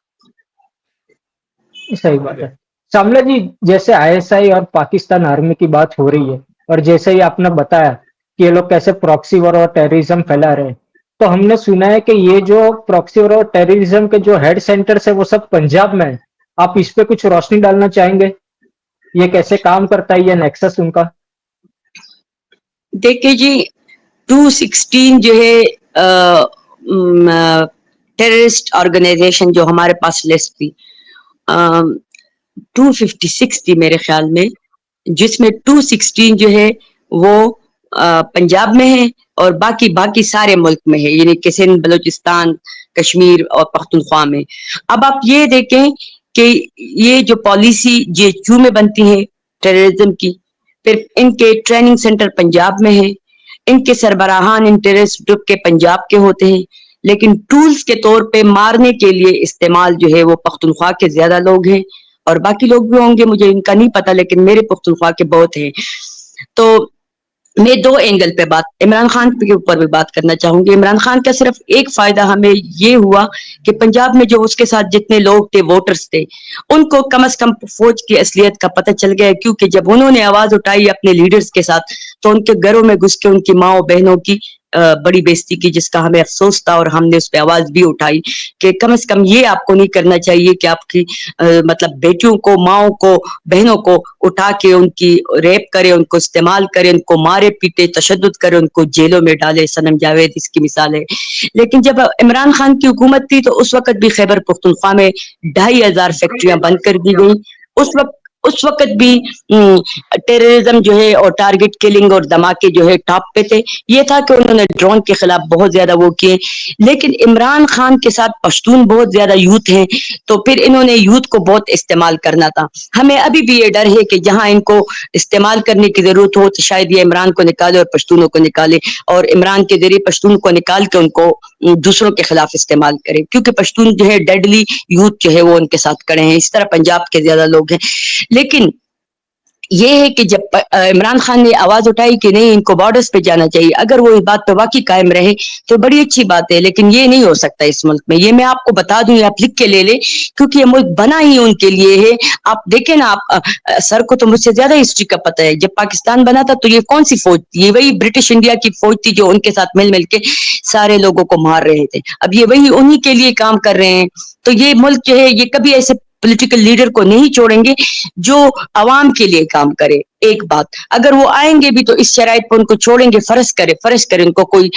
सही बात है। शामला जी, जैसे आईएसआई और पाकिस्तान आर्मी की बात हो रही है, और जैसे ही आपने बताया कि ये लोग कैसे प्रॉक्सी वॉर और टेररिज्म फैला रहे हैं, तो हमने सुना है कि ये जो प्रॉक्सी वॉर और टेररिज्म के जो हेड सेंटर्स है वो सब पंजाब में है। आप इस पे कुछ रोशनी डालना चाहेंगे? ये कैसे काम करता है, ये नेक्सस उनका? देखिए जी, 216 जो है टेररिस्ट ऑर्गेनाइजेशन जो हमारे पास लिस्ट थी, 256 थी मेरे ख्याल में, जिसमें 216 जो है वो पंजाब में है और बाकी बाकी सारे मुल्क में है, यानी कि सिंध, बलूचिस्तान, कश्मीर और पख्तूनख्वा में। अब आप ये देखें कि ये जो पॉलिसी जेएचयू में बनती है टेररिज्म की, फिर इनके ट्रेनिंग सेंटर पंजाब में है, इनके सरबराहान इन टेररिस्ट ग्रुप के पंजाब के होते हैं, लेकिन टूल्स के तौर पे मारने के लिए इस्तेमाल जो है वो पख्तूनख्वा के ज्यादा लोग हैं, और बाकी लोग भी होंगे, मुझे इनका नहीं पता, लेकिन मेरे पख्तूनख्वा के बहुत हैं। तो मैं दो एंगल पे बात, इमरान खान के ऊपर भी बात करना चाहूंगी। इमरान खान का सिर्फ एक फायदा हमें ये हुआ कि पंजाब में जो उसके साथ जितने लोग थे, वोटर्स थे, उनको कम से कम फौज की असलियत का पता चल गया, क्योंकि जब उन्होंने आवाज उठाई अपने लीडर्स के साथ, तो उनके घरों में घुस के उनकी माओ बहनों की बड़ी बेइज्जती की, जिसका हमें अफसोस था, और हमने उस पर आवाज भी उठाई कि कम से कम ये आपको नहीं करना चाहिए कि आपकी मतलब बेटियों को, माओ को, बहनों को उठा के उनकी रेप करे, उनको इस्तेमाल करे, उनको मारे पीटे, तशद्दुद करे, उनको जेलों में डाले। सनम जावेद इसकी मिसाल है। लेकिन जब इमरान खान की हुकूमत थी, तो उस वक्त भी खैबर पख्तूनख्वा में 2,500 फैक्ट्रियां बंद कर दी गई। उस वक्त भी टेररिज्म जो है और टारगेट किलिंग और धमाके जो है टॉप पे थे। ये था कि उन्होंने ड्रोन के खिलाफ बहुत ज्यादा वो किए। लेकिन इमरान खान के साथ पश्तून बहुत ज्यादा यूथ हैं, तो फिर इन्होंने यूथ को बहुत इस्तेमाल करना था। हमें अभी भी ये डर है कि जहां इनको इस्तेमाल करने की जरूरत हो, तो शायद ये इमरान को निकाले और पश्तूनों को निकाले, और इमरान के जरिए पश्तून को निकाल के उनको दूसरों के खिलाफ इस्तेमाल करे, क्योंकि पश्तून जो है डेडली यूथ जो है वो उनके साथ खड़े हैं। इस तरह पंजाब के ज्यादा लोग हैं। लेकिन ये है कि जब इमरान खान ने आवाज उठाई कि नहीं, इनको बॉर्डर्स पे जाना चाहिए, अगर वो इस बात पे वाकई कायम रहे तो बड़ी अच्छी बात है, लेकिन ये नहीं हो सकता इस मुल्क में। ये मैं आपको बता दूं, आप लिख के ले ले, क्योंकि ये मुल्क बना ही उनके लिए है। आप देखें ना, आप सर को तो मुझसे ज्यादा हिस्ट्री का पता है। जब पाकिस्तान बना था तो ये कौन सी फौज थी? ये वही ब्रिटिश इंडिया की फौज थी जो उनके साथ मिल मिल के सारे लोगों को मार रहे थे। अब ये वही उन्हीं के लिए काम कर रहे हैं। तो ये मुल्क जो है, ये कभी ऐसे पॉलिटिकल लीडर को नहीं छोड़ेंगे जो अवाम के लिए काम करे। एक बात, अगर वो आएंगे भी तो इस शराइत पर उनको छोड़ेंगे, फर्ज करे उनको कोई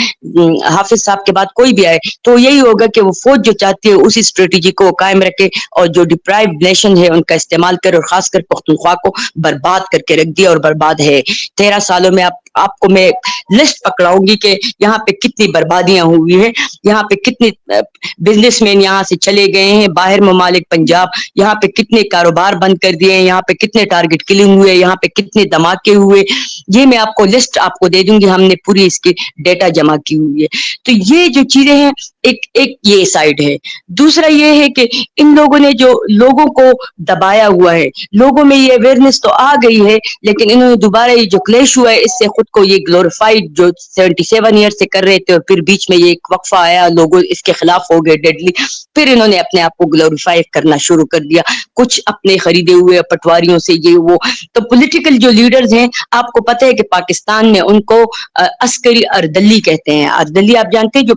हाफिज साहब के बाद कोई भी आए, तो यही होगा कि वो फौज जो चाहती है उसी स्ट्रेटेजी को कायम रखे, और जो डिप्राइव्ड नेशन है उनका इस्तेमाल करे, और खासकर पख्तूनख्वा को बर्बाद करके रख दिया, और बर्बाद है। 13 सालों में आपको मैं लिस्ट पकड़ाऊंगी कि यहाँ पे कितनी बर्बादियां हुई है, यहाँ पे कितने बिजनेसमैन यहाँ से चले गए हैं बाहर ममालिक पंजाब, यहाँ पे कितने कारोबार बंद कर दिए हैं, यहाँ पे कितने टारगेट किलिंग हुए, यहाँ पे कितने धमाके हुए। ये मैं आपको लिस्ट आपको दे दूंगी, हमने पूरी इसकी डेटा जमा की हुई है। तो ये जो चीजें हैं, एक एक ये साइड है। दूसरा ये है कि इन लोगों ने जो लोगों को दबाया हुआ है, लोगों में ये अवेयरनेस तो आ गई है, लेकिन इन्होंने दोबारा ये जो क्लेश हुआ है, इससे खुद को ये ग्लोरीफाइड जो 77 ईयर से कर रहे थे, और फिर बीच में ये एक वक्फा आया, लोगों इसके खिलाफ हो गए डेडली, फिर इन्होंने अपने आप को ग्लोरीफाई करना शुरू कर दिया, कुछ अपने खरीदे हुए पटवारियों से ये वो। तो पॉलिटिकल जो लीडर्स हैं, आपको पता है कि पाकिस्तान में उनको अस्करी अर्दली कहते हैं। अर्दली आप जानते हैं, जो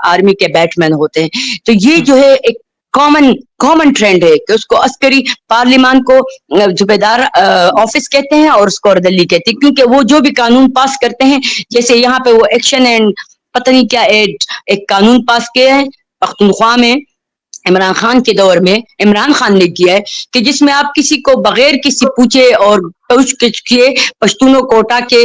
आर्मी के बैटमैन होते हैं। तो ये जो है एक कॉमन कॉमन ट्रेंड है कि उसको अस्करी पार्लियामान को जुबेदार ऑफिस कहते हैं और उसको अर्दली कहते हैं, क्योंकि वो जो भी कानून पास करते हैं, जैसे यहाँ पे वो एक्शन एंड पता नहीं क्या एक कानून पास किया है पख्तूनख्वा में, इमरान खान के दौर में इमरान खान ने किया है, कि जिसमें आप किसी को बगैर किसी पूछे और पूछ किए पश्तूनों को उठा के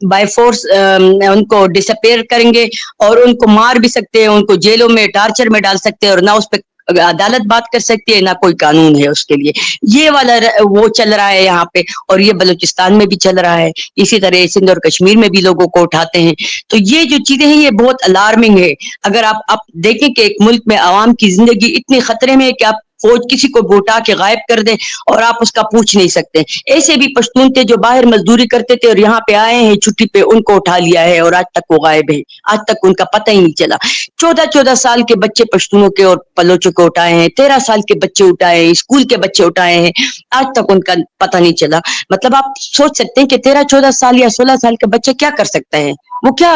बाय फोर्स उनको डिसअपेयर करेंगे और उनको मार भी सकते हैं, उनको जेलों में टार्चर में डाल सकते हैं और ना उस पर अदालत बात कर सकती है, ना कोई कानून है उसके लिए। ये वाला वो चल रहा है यहाँ पे, और ये बलूचिस्तान में भी चल रहा है, इसी तरह सिंध और कश्मीर में भी लोगों को उठाते हैं। तो ये जो चीजें हैं ये बहुत अलार्मिंग है। अगर आप देखें कि एक मुल्क में आवाम की जिंदगी इतने खतरे में है कि आप फौज किसी को उठा के गायब कर दे और आप उसका पूछ नहीं सकते। ऐसे भी पश्तून थे जो बाहर मजदूरी करते थे और यहाँ पे आए हैं छुट्टी पे, उनको उठा लिया है और आज तक वो गायब है, आज तक उनका पता ही नहीं चला। 14-14 साल के बच्चे पश्तूनों के और बलोचों को उठाए हैं, 13 साल के बच्चे उठाए हैं, स्कूल के बच्चे उठाए हैं, आज तक उनका पता नहीं चला। मतलब आप सोच सकते हैं कि 13-14 साल या 16 साल के बच्चे क्या कर सकते हैं, वो क्या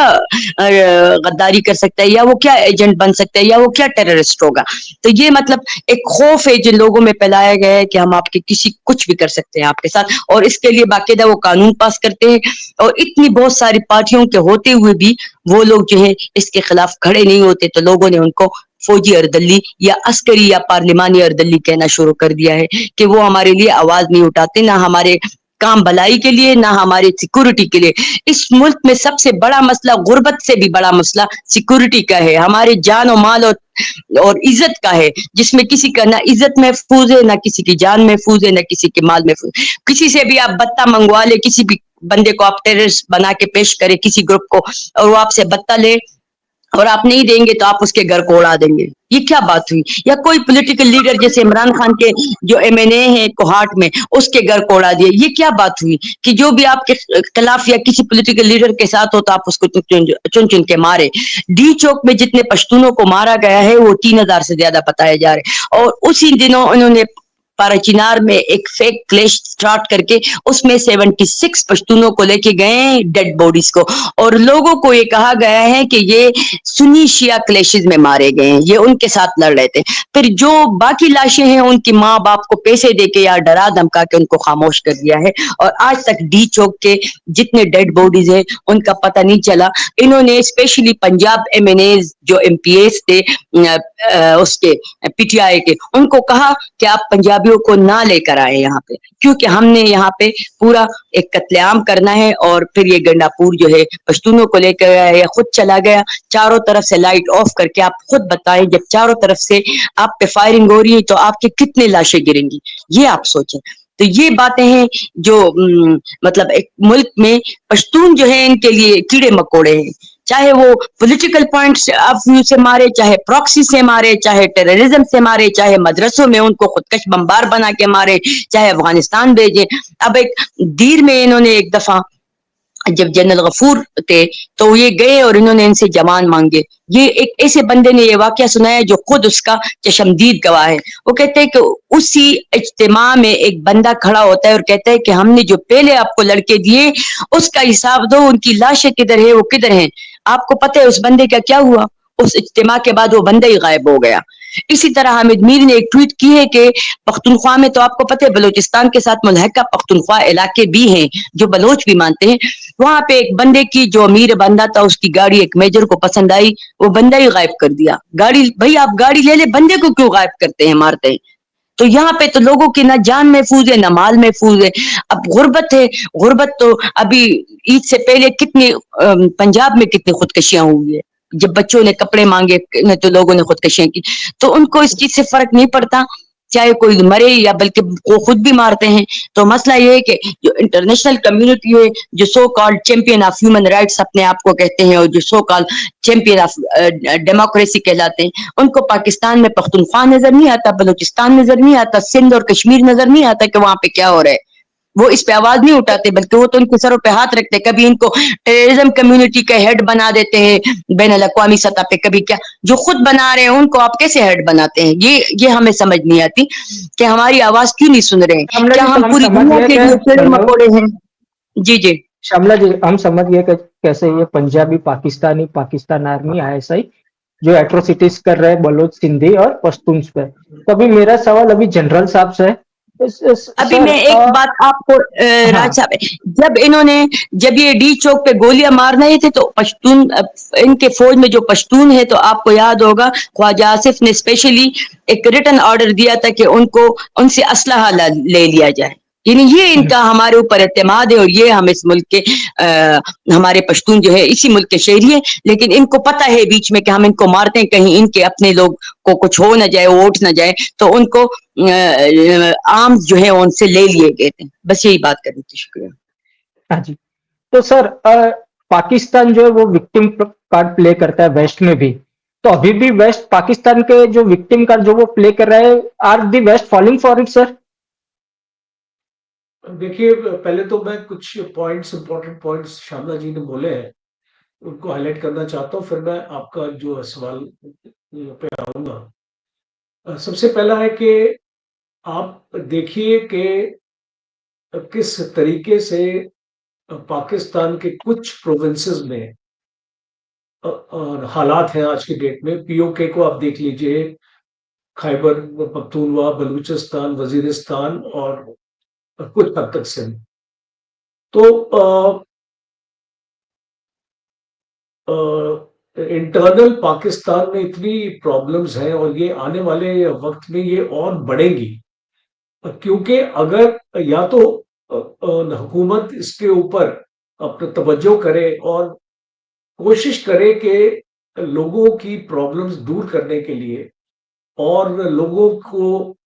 गद्दारी कर सकता है, या वो क्या एजेंट बन सकता है, या वो क्या टेररिस्ट होगा। तो ये मतलब एक खौफ है जिन लोगों में फैलाया गया है कि हम आपके किसी कुछ भी कर सकते हैं आपके साथ, और इसके लिए बाकायदा वो कानून पास करते हैं। और इतनी बहुत सारी पार्टियों के होते हुए भी वो लोग जो है इसके खिलाफ खड़े नहीं होते, तो लोगों ने उनको फौजी अर्दली या अस्करी या पार्लिमानी अर्दली कहना शुरू कर दिया है कि वो हमारे लिए आवाज नहीं उठाते, ना हमारे काम भलाई के लिए, ना हमारी सिक्योरिटी के लिए। इस मुल्क में सबसे बड़ा मसला, गुर्बत से भी बड़ा मसला सिक्योरिटी का है, हमारे जान और माल और इज्जत का है, जिसमें किसी का ना इज्जत महफूज है, ना किसी की जान महफूज है, ना किसी के माल महफूज। किसी से भी आप बत्ता मंगवा ले, किसी भी बंदे को आप टेररिस्ट बना के पेश करे किसी ग्रुप को, और वो आपसे बत्ता ले और आप नहीं देंगे तो आप उसके घर को उड़ा देंगे। ये क्या बात हुई? या कोई पॉलिटिकल लीडर जैसे इमरान खान के जो एमएनए है कोहाट में, उसके घर को उड़ा दिए, ये क्या बात हुई? कि जो भी आपके खिलाफ या किसी पॉलिटिकल लीडर के साथ हो तो आप उसको चुन चुन के मारे। डी चौक में जितने पश्तूनों को मारा गया है वो 3,000 से ज्यादा बताए जा रहे, और उसी दिनों उन्होंने पाराचिनार में एक फेक क्लेश स्टार्ट करके उसमें 76 पश्तूनों को लेके गए, डेड बॉडीज को, और लोगों को ये कहा गया है कि ये सुन्नी शिया क्लेशेस में मारे गए हैं, ये उनके साथ लड़ रहे थे। फिर जो बाकी लाशें हैं उनकी माँ बाप को पैसे देके या डरा धमका के उनको खामोश कर दिया है, और आज तक डी चौक के जितने डेड बॉडीज है उनका पता नहीं चला। इन्होंने स्पेशली पंजाब एमएनए जो एमपीएस थे उसके पीटीआई के, उनको कहा कि आप पंजाबियों को ना लेकर आए यहाँ पे, क्योंकि हमने यहाँ पे पूरा एक कत्लेआम करना है। और फिर ये गंडापुर जो है पश्तूनों को लेकर आया, या खुद चला गया चारों तरफ से लाइट ऑफ करके। आप खुद बताएं, जब चारों तरफ से आप पे फायरिंग हो रही है तो आपके कितने लाशें गिरेंगी, ये आप सोचें। तो ये बातें हैं जो मतलब एक मुल्क में पश्तून जो है इनके लिए कीड़े मकोड़े हैं, चाहे वो पॉलिटिकल पॉइंट्स ऑफ व्यू से मारे, चाहे प्रॉक्सी से मारे, चाहे टेररिज्म से मारे, चाहे मदरसों में उनको खुदकश बम्बार बना के मारे, चाहे अफगानिस्तान भेजे। अब एक दीर में इन्होंने एक दफा जब जनरल गफूर थे तो ये गए और इन्होंने इनसे जवान मांगे। ये एक ऐसे बंदे ने ये वाकया सुनाया जो खुद उसका चशमदीद गवाह है। वो कहते हैं कि उसी इज्तिमा में एक बंदा खड़ा होता है और कहता है कि हमने जो पहले आपको लड़के दिए उसका हिसाब दो, उनकी लाशें किधर है, वो किधर है? आपको पता है उस बंदे का क्या हुआ? उस इज्तिमा के बाद वो बंदा ही गायब हो गया। इसी तरह हामिद मीर ने एक ट्वीट की है कि पख्तूनख्वा में तो आपको पता है बलूचिस्तान के साथ मुल्हका पख्तूनख्वा इलाके भी हैं जो बलोच भी मानते हैं। वहां पे एक बंदे की जो अमीर बंदा था उसकी गाड़ी एक मेजर को पसंद आई, वो बंदा ही गायब कर दिया गाड़ी। भाई आप गाड़ी ले ले, बंदे को क्यों गायब करते हैं, मारते हैं? तो यहाँ पे तो लोगों की ना जान महफूज है ना माल महफूज है। अब गुर्बत है, गुर्बत तो अभी ईद से पहले कितनी पंजाब में कितनी खुदकशियां हुई है, जब बच्चों ने कपड़े मांगे तो लोगों ने खुदकशियां की। तो उनको इस चीज से फर्क नहीं पड़ता, चाहे कोई मरे या बल्कि वो खुद भी मारते हैं। तो मसला ये है कि जो इंटरनेशनल कम्युनिटी है, जो so called champion of human rights अपने आप को कहते हैं और जो so called champion of democracy कहलाते हैं, उनको पाकिस्तान में पख्तूनख्वा नजर नहीं आता, बलूचिस्तान नजर नहीं आता, सिंध और कश्मीर नजर नहीं आता कि वहां पे क्या हो रहा है। वो इस पे आवाज नहीं उठाते, बल्कि वो तो उनके सरों पे हाथ रखते हैं। कभी इनको टेररिज्म कम्युनिटी का हेड बना देते हैं बैन अल-अक़वामी सतह पे, कभी क्या। जो खुद बना रहे हैं उनको आप कैसे हेड बनाते हैं? ये हमें समझ नहीं आती कि हमारी आवाज क्यों नहीं सुन रहे हैं। श्यामला क्या जी, तो हम हम पूरी समझ दुनिया गए के कि लिए कीड़े हेलो मकोड़े हैं? जी जी श्यामला जी, हम समझ गए कि कैसे ये पंजाबी पाकिस्तानी पाकिस्तान आर्मी आईएसआई जो एट्रोसिटीज कर रहे हैं बलोच, सिंधी और पश्तून्स पे। तो अभी मेरा सवाल अभी जनरल साहब से है। अभी सर मैं एक बात आपको राज हाँ साहब, जब ये डी चौक पे गोलियां मार रहे थे तो पश्तून इनके फौज में जो पश्तून है, तो आपको याद होगा ख्वाजा आसिफ ने स्पेशली एक रिटन ऑर्डर दिया था कि उनको उनसे असलहा ले लिया जाए। यानी ये इनका हमारे ऊपर एतमाद है, और ये हम इस मुल्क के हमारे पश्तून जो है इसी मुल्क के शहरी है, लेकिन इनको पता है बीच में कि हम इनको मारते हैं, कहीं इनके अपने लोग को कुछ हो ना जाए, वोट ना जाए, तो उनको आर्म्स जो है उनसे ले लिए गए थे। बस यही बात करनी थी, शुक्रिया। हाँ जी। तो सर पाकिस्तान जो है वो विक्टिम कार्ड प्ले करता है वेस्ट में भी। तो अभी भी वेस्ट पाकिस्तान के जो विक्टिम कार्ड जो वो प्ले कर रहा है, are the west following for it sir? देखिए, पहले तो मैं कुछ points, important points Shyamala ji ने बोले हैं, उनको हाईलाइट करना चाहता हूँ, फिर मैं आपका जो सवाल पे आऊंगा। सबसे पहला है कि आप देखिए कि किस तरीके से पाकिस्तान के कुछ प्रोविंसेस में हालात हैं आज की डेट में। पीओके को आप देख लीजिए, खैबर पख्तूनवा, बलूचिस्तान, वजीरिस्तान और कुछ हद तक सिंध। तो इंटरनल पाकिस्तान में इतनी प्रॉब्लम्स हैं, और ये आने वाले वक्त में ये और बढ़ेंगी, क्योंकि अगर या तो हुकूमत इसके ऊपर अपना तवज्जो करे और कोशिश करे कि लोगों की प्रॉब्लम्स दूर करने के लिए और लोगों को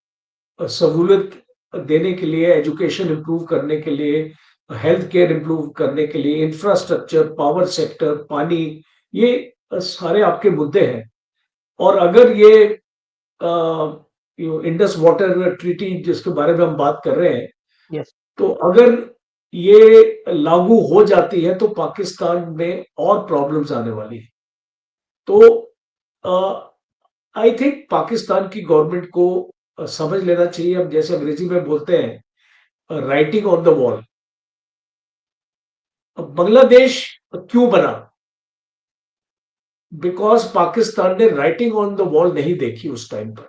सहूलत देने के लिए, एजुकेशन इंप्रूव करने के लिए, हेल्थ केयर इंप्रूव करने के लिए, इंफ्रास्ट्रक्चर, पावर सेक्टर, पानी, ये सारे आपके मुद्दे हैं। और अगर ये इंडस वाटर ट्रीटी जिसके बारे में हम बात कर रहे हैं, यस। तो अगर ये लागू हो जाती है तो पाकिस्तान में और प्रॉब्लम्स आने वाली है। तो आई थिंक पाकिस्तान की गवर्नमेंट को समझ लेना चाहिए। अब जैसे अंग्रेजी में बोलते हैं, राइटिंग ऑन द वॉल। अब बांग्लादेश क्यों बना? बिकॉज पाकिस्तान ने राइटिंग ऑन द वॉल नहीं देखी उस टाइम पर,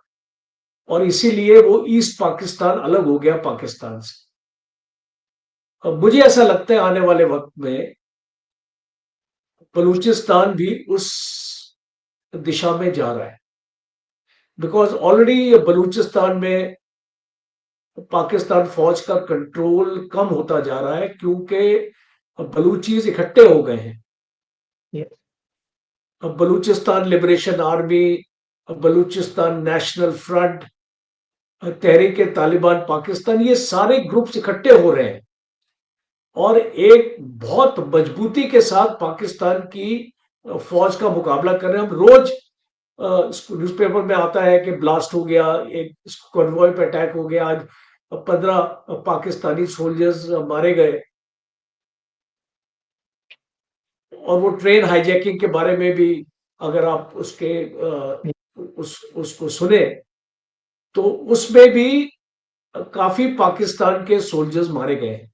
और इसीलिए वो ईस्ट पाकिस्तान अलग हो गया पाकिस्तान से। अब मुझे ऐसा लगता है आने वाले वक्त में बलूचिस्तान भी उस दिशा में जा रहा है, बिकॉज ऑलरेडी बलूचिस्तान में पाकिस्तान फौज का कंट्रोल कम होता जा रहा है, क्योंकि बलूचीज इकट्ठे हो गए हैं। यस। अब Balochistan Liberation Army, Balochistan National Front, Tehreek Taliban Pakistan, ये सारे ग्रुप्स इकट्ठे हो रहे हैं और एक बहुत मजबूती के साथ पाकिस्तान की फौज का मुकाबला कर रहे हैं। हम रोज न्यूज़पेपर में आता है कि ब्लास्ट हो गया, एक कॉन्वॉय पे अटैक हो गया, आज 15 पाकिस्तानी सोल्जर्स मारे गए। और वो ट्रेन हाईजैकिंग के बारे में भी अगर आप उसको सुने, तो उसमें भी काफी पाकिस्तान के सोल्जर्स मारे गए हैं,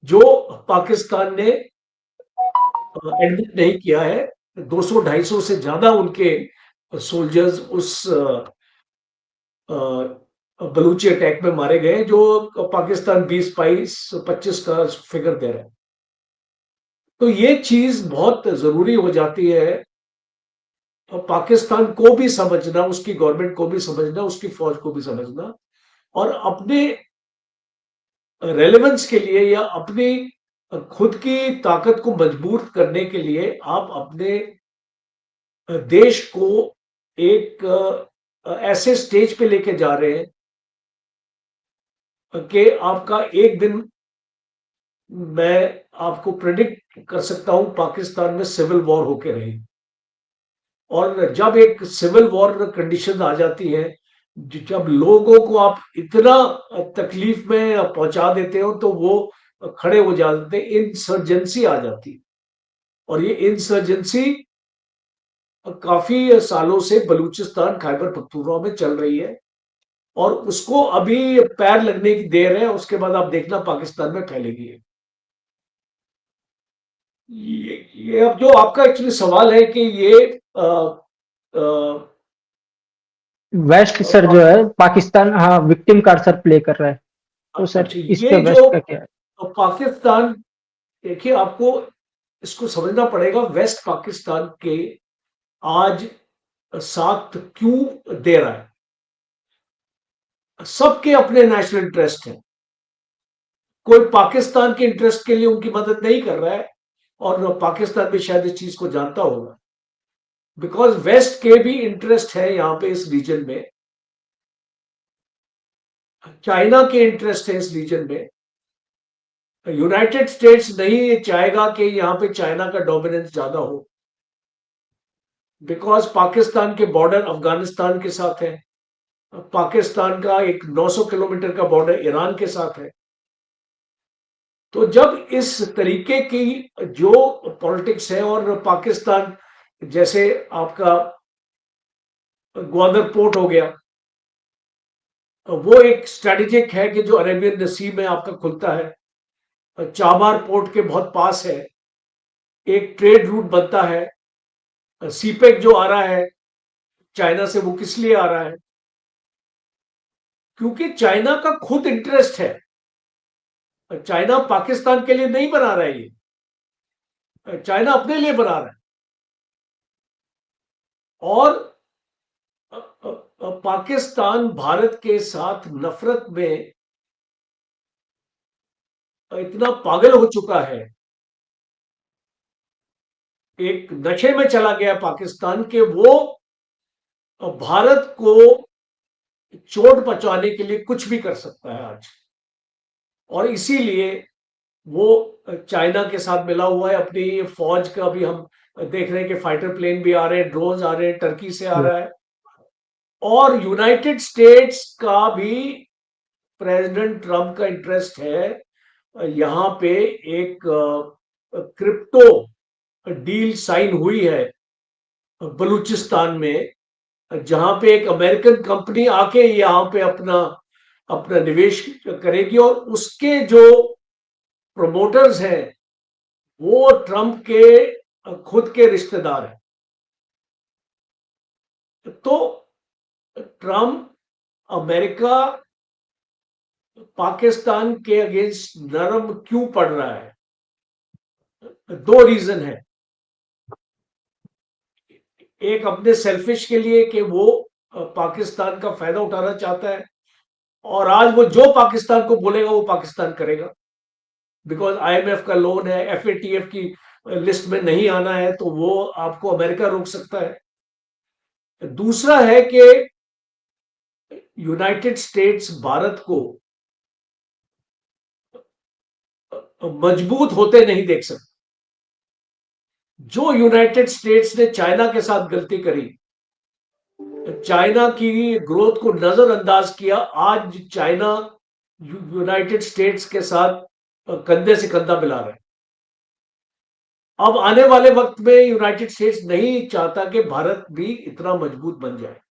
जो पाकिस्तान ने एडमिट नहीं किया है। 200-250 से ज्यादा उनके सोल्जर्स उस बलूची अटैक में मारे गए, जो पाकिस्तान 20-22-25 का फिगर दे रहा है। तो ये चीज बहुत जरूरी हो जाती है, और पाकिस्तान को भी समझना, उसकी गवर्नमेंट को भी समझना, उसकी फौज को भी समझना, और अपने रेलेवेंस के लिए या अपनी खुद की ताकत को मजबूत करने के लिए आप अपने देश को एक ऐसे स्टेज पे लेके जा रहे हैं कि आपका एक दिन, मैं आपको प्रेडिक्ट कर सकता हूं, पाकिस्तान में सिविल वॉर होके रही। और जब एक सिविल वॉर कंडीशन आ जाती है, जब लोगों को आप इतना तकलीफ में पहुंचा देते हो, तो वो खड़े हो जाते, इंसर्जेंसी आ जाती। और ये इंसर्जेंसी काफी सालों से बलूचिस्तान, खैबर पख्तूनख्वा में चल रही है, और उसको अभी पैर लगने की देर है, उसके बाद आप देखना पाकिस्तान में फैलेगी। ये अब जो आपका एक्चुअली सवाल है कि ये वेस्ट सर जो है पाकिस्तान, हाँ, विक्टिम कार्ड सर प्ले कर रहा है, तो सर अच्छा, इस ये पे जो वेस्ट का क्या है? पाकिस्तान, देखिए आपको इसको समझना पड़ेगा, वेस्ट पाकिस्तान के आज साथ क्यों दे रहा है। सबके अपने नेशनल इंटरेस्ट हैं, कोई पाकिस्तान के इंटरेस्ट के लिए उनकी मदद नहीं कर रहा है, और पाकिस्तान भी शायद इस चीज को जानता होगा, बिकॉज वेस्ट के भी इंटरेस्ट है यहां पे इस रीजन में, चाइना के इंटरेस्ट है इस रीजन में। यूनाइटेड स्टेट्स नहीं चाहेगा कि यहां पे चाइना का डोमिनेंस ज्यादा हो, बिकॉज पाकिस्तान के बॉर्डर अफगानिस्तान के साथ है, पाकिस्तान का एक 900 किलोमीटर का बॉर्डर ईरान के साथ है। तो जब इस तरीके की जो पॉलिटिक्स है, और पाकिस्तान जैसे आपका ग्वादर पोर्ट हो गया, वो एक स्ट्रेटेजिक है कि जो अरेबियन सी में आपका खुलता है, चाबार पोर्ट के बहुत पास है, एक ट्रेड रूट बनता है। सीपेक जो आ रहा है चाइना से, वो किस लिए आ रहा है? क्योंकि चाइना का खुद इंटरेस्ट है, चाइना पाकिस्तान के लिए नहीं बना रहा है, ये चाइना अपने लिए बना रहा है। और पाकिस्तान भारत के साथ नफरत में इतना पागल हो चुका है, एक नशे में चला गया पाकिस्तान के, वो भारत को चोट पहुंचाने के लिए कुछ भी कर सकता है आज। और इसीलिए वो चाइना के साथ मिला हुआ है। अपनी फौज का भी हम देख रहे हैं कि फाइटर प्लेन भी आ रहे हैं, ड्रोन आ रहे हैं, टर्की से आ रहा है। और यूनाइटेड स्टेट्स का भी, प्रेसिडेंट ट्रंप का इंटरेस्ट है यहां पे एक क्रिप्टो डील साइन हुई है बलूचिस्तान में, जहां पे एक अमेरिकन कंपनी आके यहां पे अपना अपना निवेश करेगी, और उसके जो प्रोमोटर्स हैं वो ट्रंप के खुद के रिश्तेदार हैं। तो ट्रंप, अमेरिका पाकिस्तान के अगेंस्ट नरम क्यों पड़ रहा है? दो रीजन है। एक अपने सेल्फिश के लिए कि वो पाकिस्तान का फायदा उठाना चाहता है, और आज वो जो पाकिस्तान को बोलेगा वो पाकिस्तान करेगा, बिकॉज आईएमएफ का लोन है, एफएटीएफ की लिस्ट में नहीं आना है, तो वो आपको अमेरिका रोक सकता है। दूसरा है कि यूनाइटेड स्टेट्स भारत को मजबूत होते नहीं देख सकते। जो यूनाइटेड स्टेट्स ने चाइना के साथ गलती करी, चाइना की ग्रोथ को नजरअंदाज किया, आज चाइना यूनाइटेड स्टेट्स के साथ कंधे से कंधा मिला रहा है। अब आने वाले वक्त में यूनाइटेड स्टेट्स नहीं चाहता कि भारत भी इतना मजबूत बन जाए।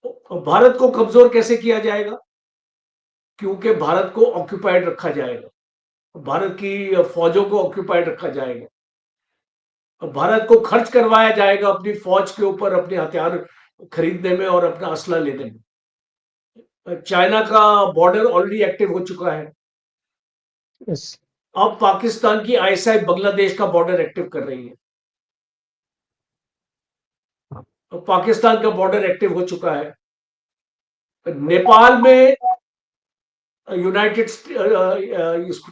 तो भारत को कमजोर कैसे किया जाएगा? क्योंकि भारत को ऑक्यूपाइड रखा जाएगा, भारत की फौजों को ऑक्यूपाइड रखा जाएगा, भारत को खर्च करवाया जाएगा अपनी फौज के ऊपर, अपने हथियार खरीदने में और अपना असला लेने में। चाइना का बॉर्डर ऑलरेडी एक्टिव हो चुका है। यस। अब पाकिस्तान की आईएसआई बांग्लादेश का बॉर्डर एक्टिव कर रही है। पाकिस्तान का बॉर्डर एक्टिव हो चुका है। नेपाल में यूनाइटेड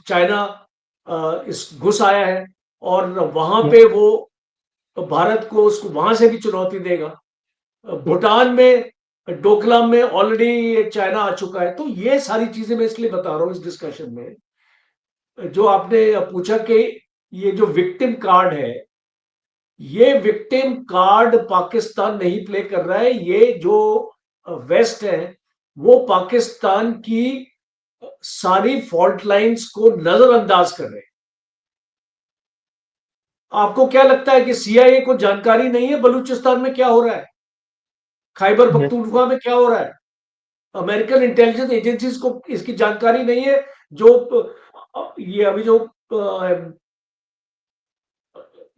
चाइना इस घुस आया है, और वहां पे वो भारत को उसको वहां से भी चुनौती देगा। भूटान में डोकलाम में ऑलरेडी चाइना आ चुका है। तो ये सारी चीजें मैं इसलिए बता रहा हूं इस डिस्कशन में, जो आपने पूछा कि ये जो विक्टिम कार्ड है, ये विक्टिम कार्ड पाकिस्तान नहीं प्ले कर रहा है। ये जो वेस्ट है वो पाकिस्तान की सारी फॉल्ट लाइंस को नजरअंदाज कर रहे हैं। आपको क्या लगता है कि सीआईए को जानकारी नहीं है बलूचिस्तान में क्या हो रहा है, खैबर पख्तूनख्वा में क्या हो रहा है? अमेरिकन इंटेलिजेंस एजेंसीज को इसकी जानकारी नहीं है? जो ये अभी जो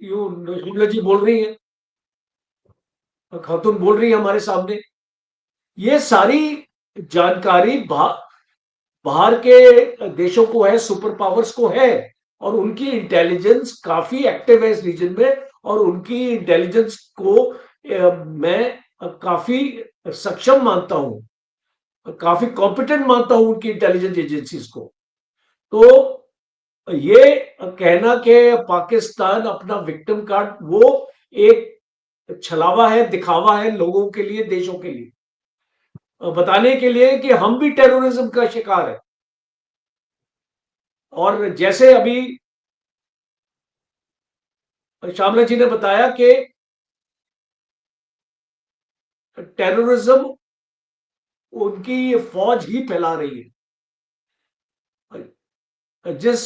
शिमला जी बोल रही है, खातून बोल रही है हमारे सामने, ये सारी जानकारी बाहर के देशों को है, सुपर पावर्स को है, और उनकी इंटेलिजेंस काफी एक्टिव है इस रीजन में, और उनकी इंटेलिजेंस को मैं काफी सक्षम मानता हूं, काफी कॉम्पिटेंट मानता हूं उनकी इंटेलिजेंस एजेंसीज को। तो ये कहना कि पाकिस्तान अपना विक्टिम कार्ड, वो एक छलावा है, दिखावा है लोगों के लिए, देशों के लिए, बताने के लिए कि हम भी टेररिज्म का शिकार है। और जैसे अभी श्यामला जी ने बताया कि टेररिज्म उनकी ये फौज ही फैला रही है। जिस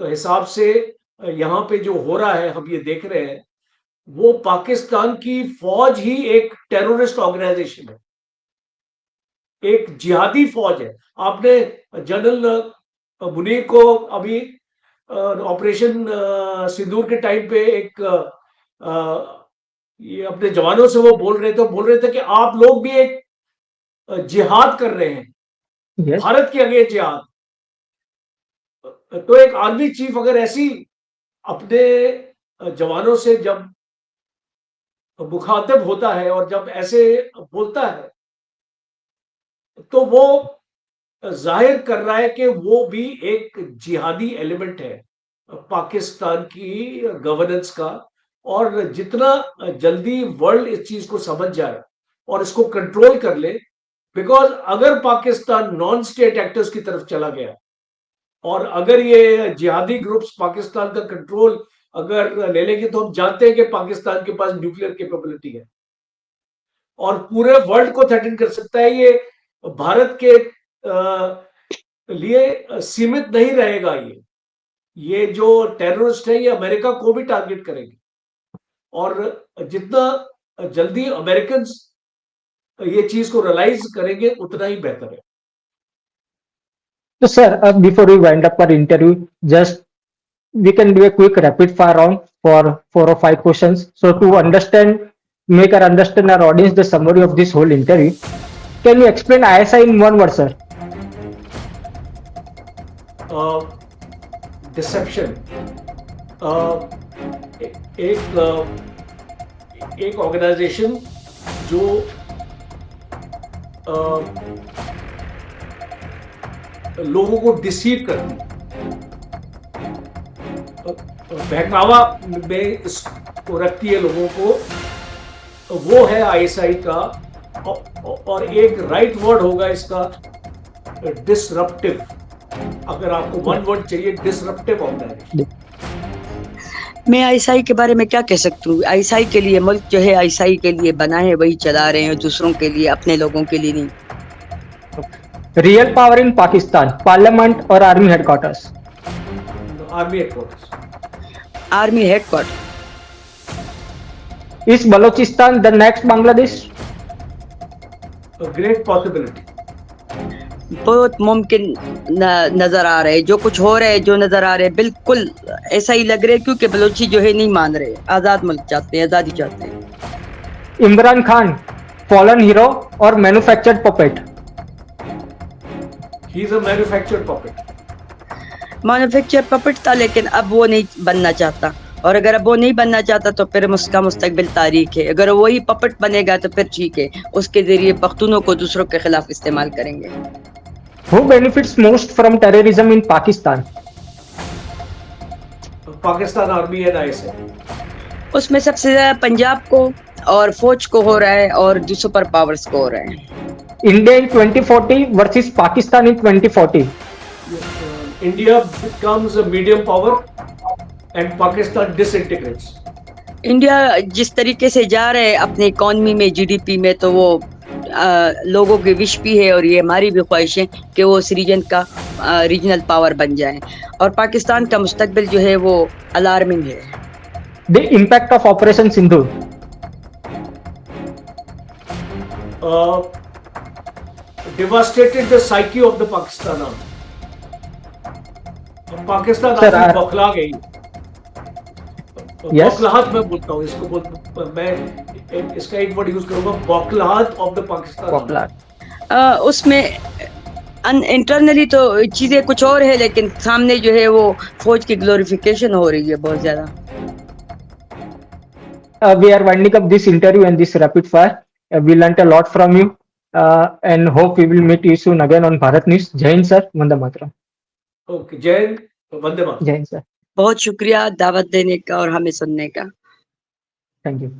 हिसाब से यहां पे जो हो रहा है, हम ये देख रहे हैं, वो पाकिस्तान की फौज ही एक टेररिस्ट ऑर्गेनाइजेशन है, एक जिहादी फौज है। आपने जनरल मुनीर को अभी ऑपरेशन सिंदूर के टाइम पे एक ये अपने जवानों से वो बोल रहे थे कि आप लोग भी एक जिहाद कर रहे हैं, Yes. भारत के अगेंस्ट जिहाद। तो एक आर्मी चीफ अगर ऐसी अपने जवानों से जब मुखातिब होता है और जब ऐसे बोलता है, तो वो जाहिर कर रहा है कि वो भी एक जिहादी एलिमेंट है पाकिस्तान की गवर्नेंस का। और जितना जल्दी वर्ल्ड इस चीज को समझ जाए और इसको कंट्रोल कर ले, बिकॉज अगर पाकिस्तान नॉन स्टेट एक्टर्स की तरफ चला गया और अगर ये जिहादी ग्रुप्स पाकिस्तान का कंट्रोल अगर ले लेंगे, तो हम जानते हैं कि पाकिस्तान के पास न्यूक्लियर कैपेबिलिटी है और पूरे वर्ल्ड को थ्रेटन कर सकता है। ये भारत के लिए सीमित नहीं रहेगा। ये जो टेररिस्ट है, ये अमेरिका को भी टारगेट करेंगे, और जितना जल्दी अमेरिकन ये चीज को रियलाइज करेंगे, उतना ही बेहतर है। So, sir, before we wind up our interview, just we can do a quick rapid fire round for 4 or 5 questions. So, to make our understand our audience the summary of this whole interview, can you explain ISI in one word, sir? Deception. एक organisation जो लोगों को deceive करती, बहकावा में इसको रखती है लोगों को, वो है आईएसआई का। और एक राइट वर्ड होगा इसका, डिसरप्टिव। अगर आपको वन वर्ड चाहिए, डिसरप्टिव ऑर्गेनाइजेशन। मैं आईएसआई के बारे में क्या कह सकती हूँ? आईएसआई के लिए मुल्क जो है आईएसआई के लिए बना है, वही चला रहे हैं, दूसरों के लिए, अपने लोगों के लिए नहीं। Real power in Pakistan, Parliament or Army headquarters? Army headquarters. Army headquarter. Is Balochistan the next Bangladesh? Great possibility. बहुत मुमकिन नजर आ रहे हैं, जो कुछ हो रहा है, जो नजर आ रहे हैं, बिल्कुल ऐसा ही लग रहा है, क्योंकि बलोची जो है नहीं मान रहे, आजाद मुल्क चाहते हैं, आजादी चाहते हैं। Imran Khan, fallen hero or manufactured puppet? He is a manufactured puppet. Manufacture puppet था, लेकिन अब वो नहीं बनना चाहता, और अगर अब वो नहीं बनना चाहता तो फिर उसका मुस्तकबिल तारीख है। अगर वही पपेट बनेगा तो फिर ठीक है, उसके जरिए पख्तूनों को दूसरों के खिलाफ इस्तेमाल करेंगे। Who benefits most from terrorism in Pakistan? Pakistan army and ISI. उसमें सबसे ज्यादा पंजाब को और फौज को हो रहा है, और जो सुपर पावर्स को हो रहा है। India in 2040 versus Pakistan in 2040. India becomes a medium power and Pakistan disintegrates. India जिस तरीके से जा रहे हैं अपनी इकोनॉमी में, जीडीपी में, तो वो लोगों की विश भी है, और ये हमारी भी ख्वाहिश है कि वो इस रीजन का रीजनल पावर बन जाए, और पाकिस्तान का मुस्तकबिल जो है वो अलार्मिंग है। The impact of Operation Sindhu. Devastated the psyche of the Pakistan army. Pakistan Sir, army बौखला गई। Yes. बौखलाहट मैं बोलता हूँ इसको, मैं इसका एक वर्ड यूज करूंगा, बौखलाहट of the Pakistan army. Popular. उसमें इंटरनली तो चीजें कुछ और है, लेकिन सामने जो है वो फौज की ग्लोरिफिकेशन हो रही है बहुत ज्यादा। We are winding up this interview and this rapid fire. We learnt a lot from you and hope we will meet you soon again on Bharat News. Jai Hind sir, Vande Mataram. Okay, जय Hind, Vande Mataram. Jai Hind sir. बहुत शुक्रिया दावत देने का और हमें सुनने का। Thank you.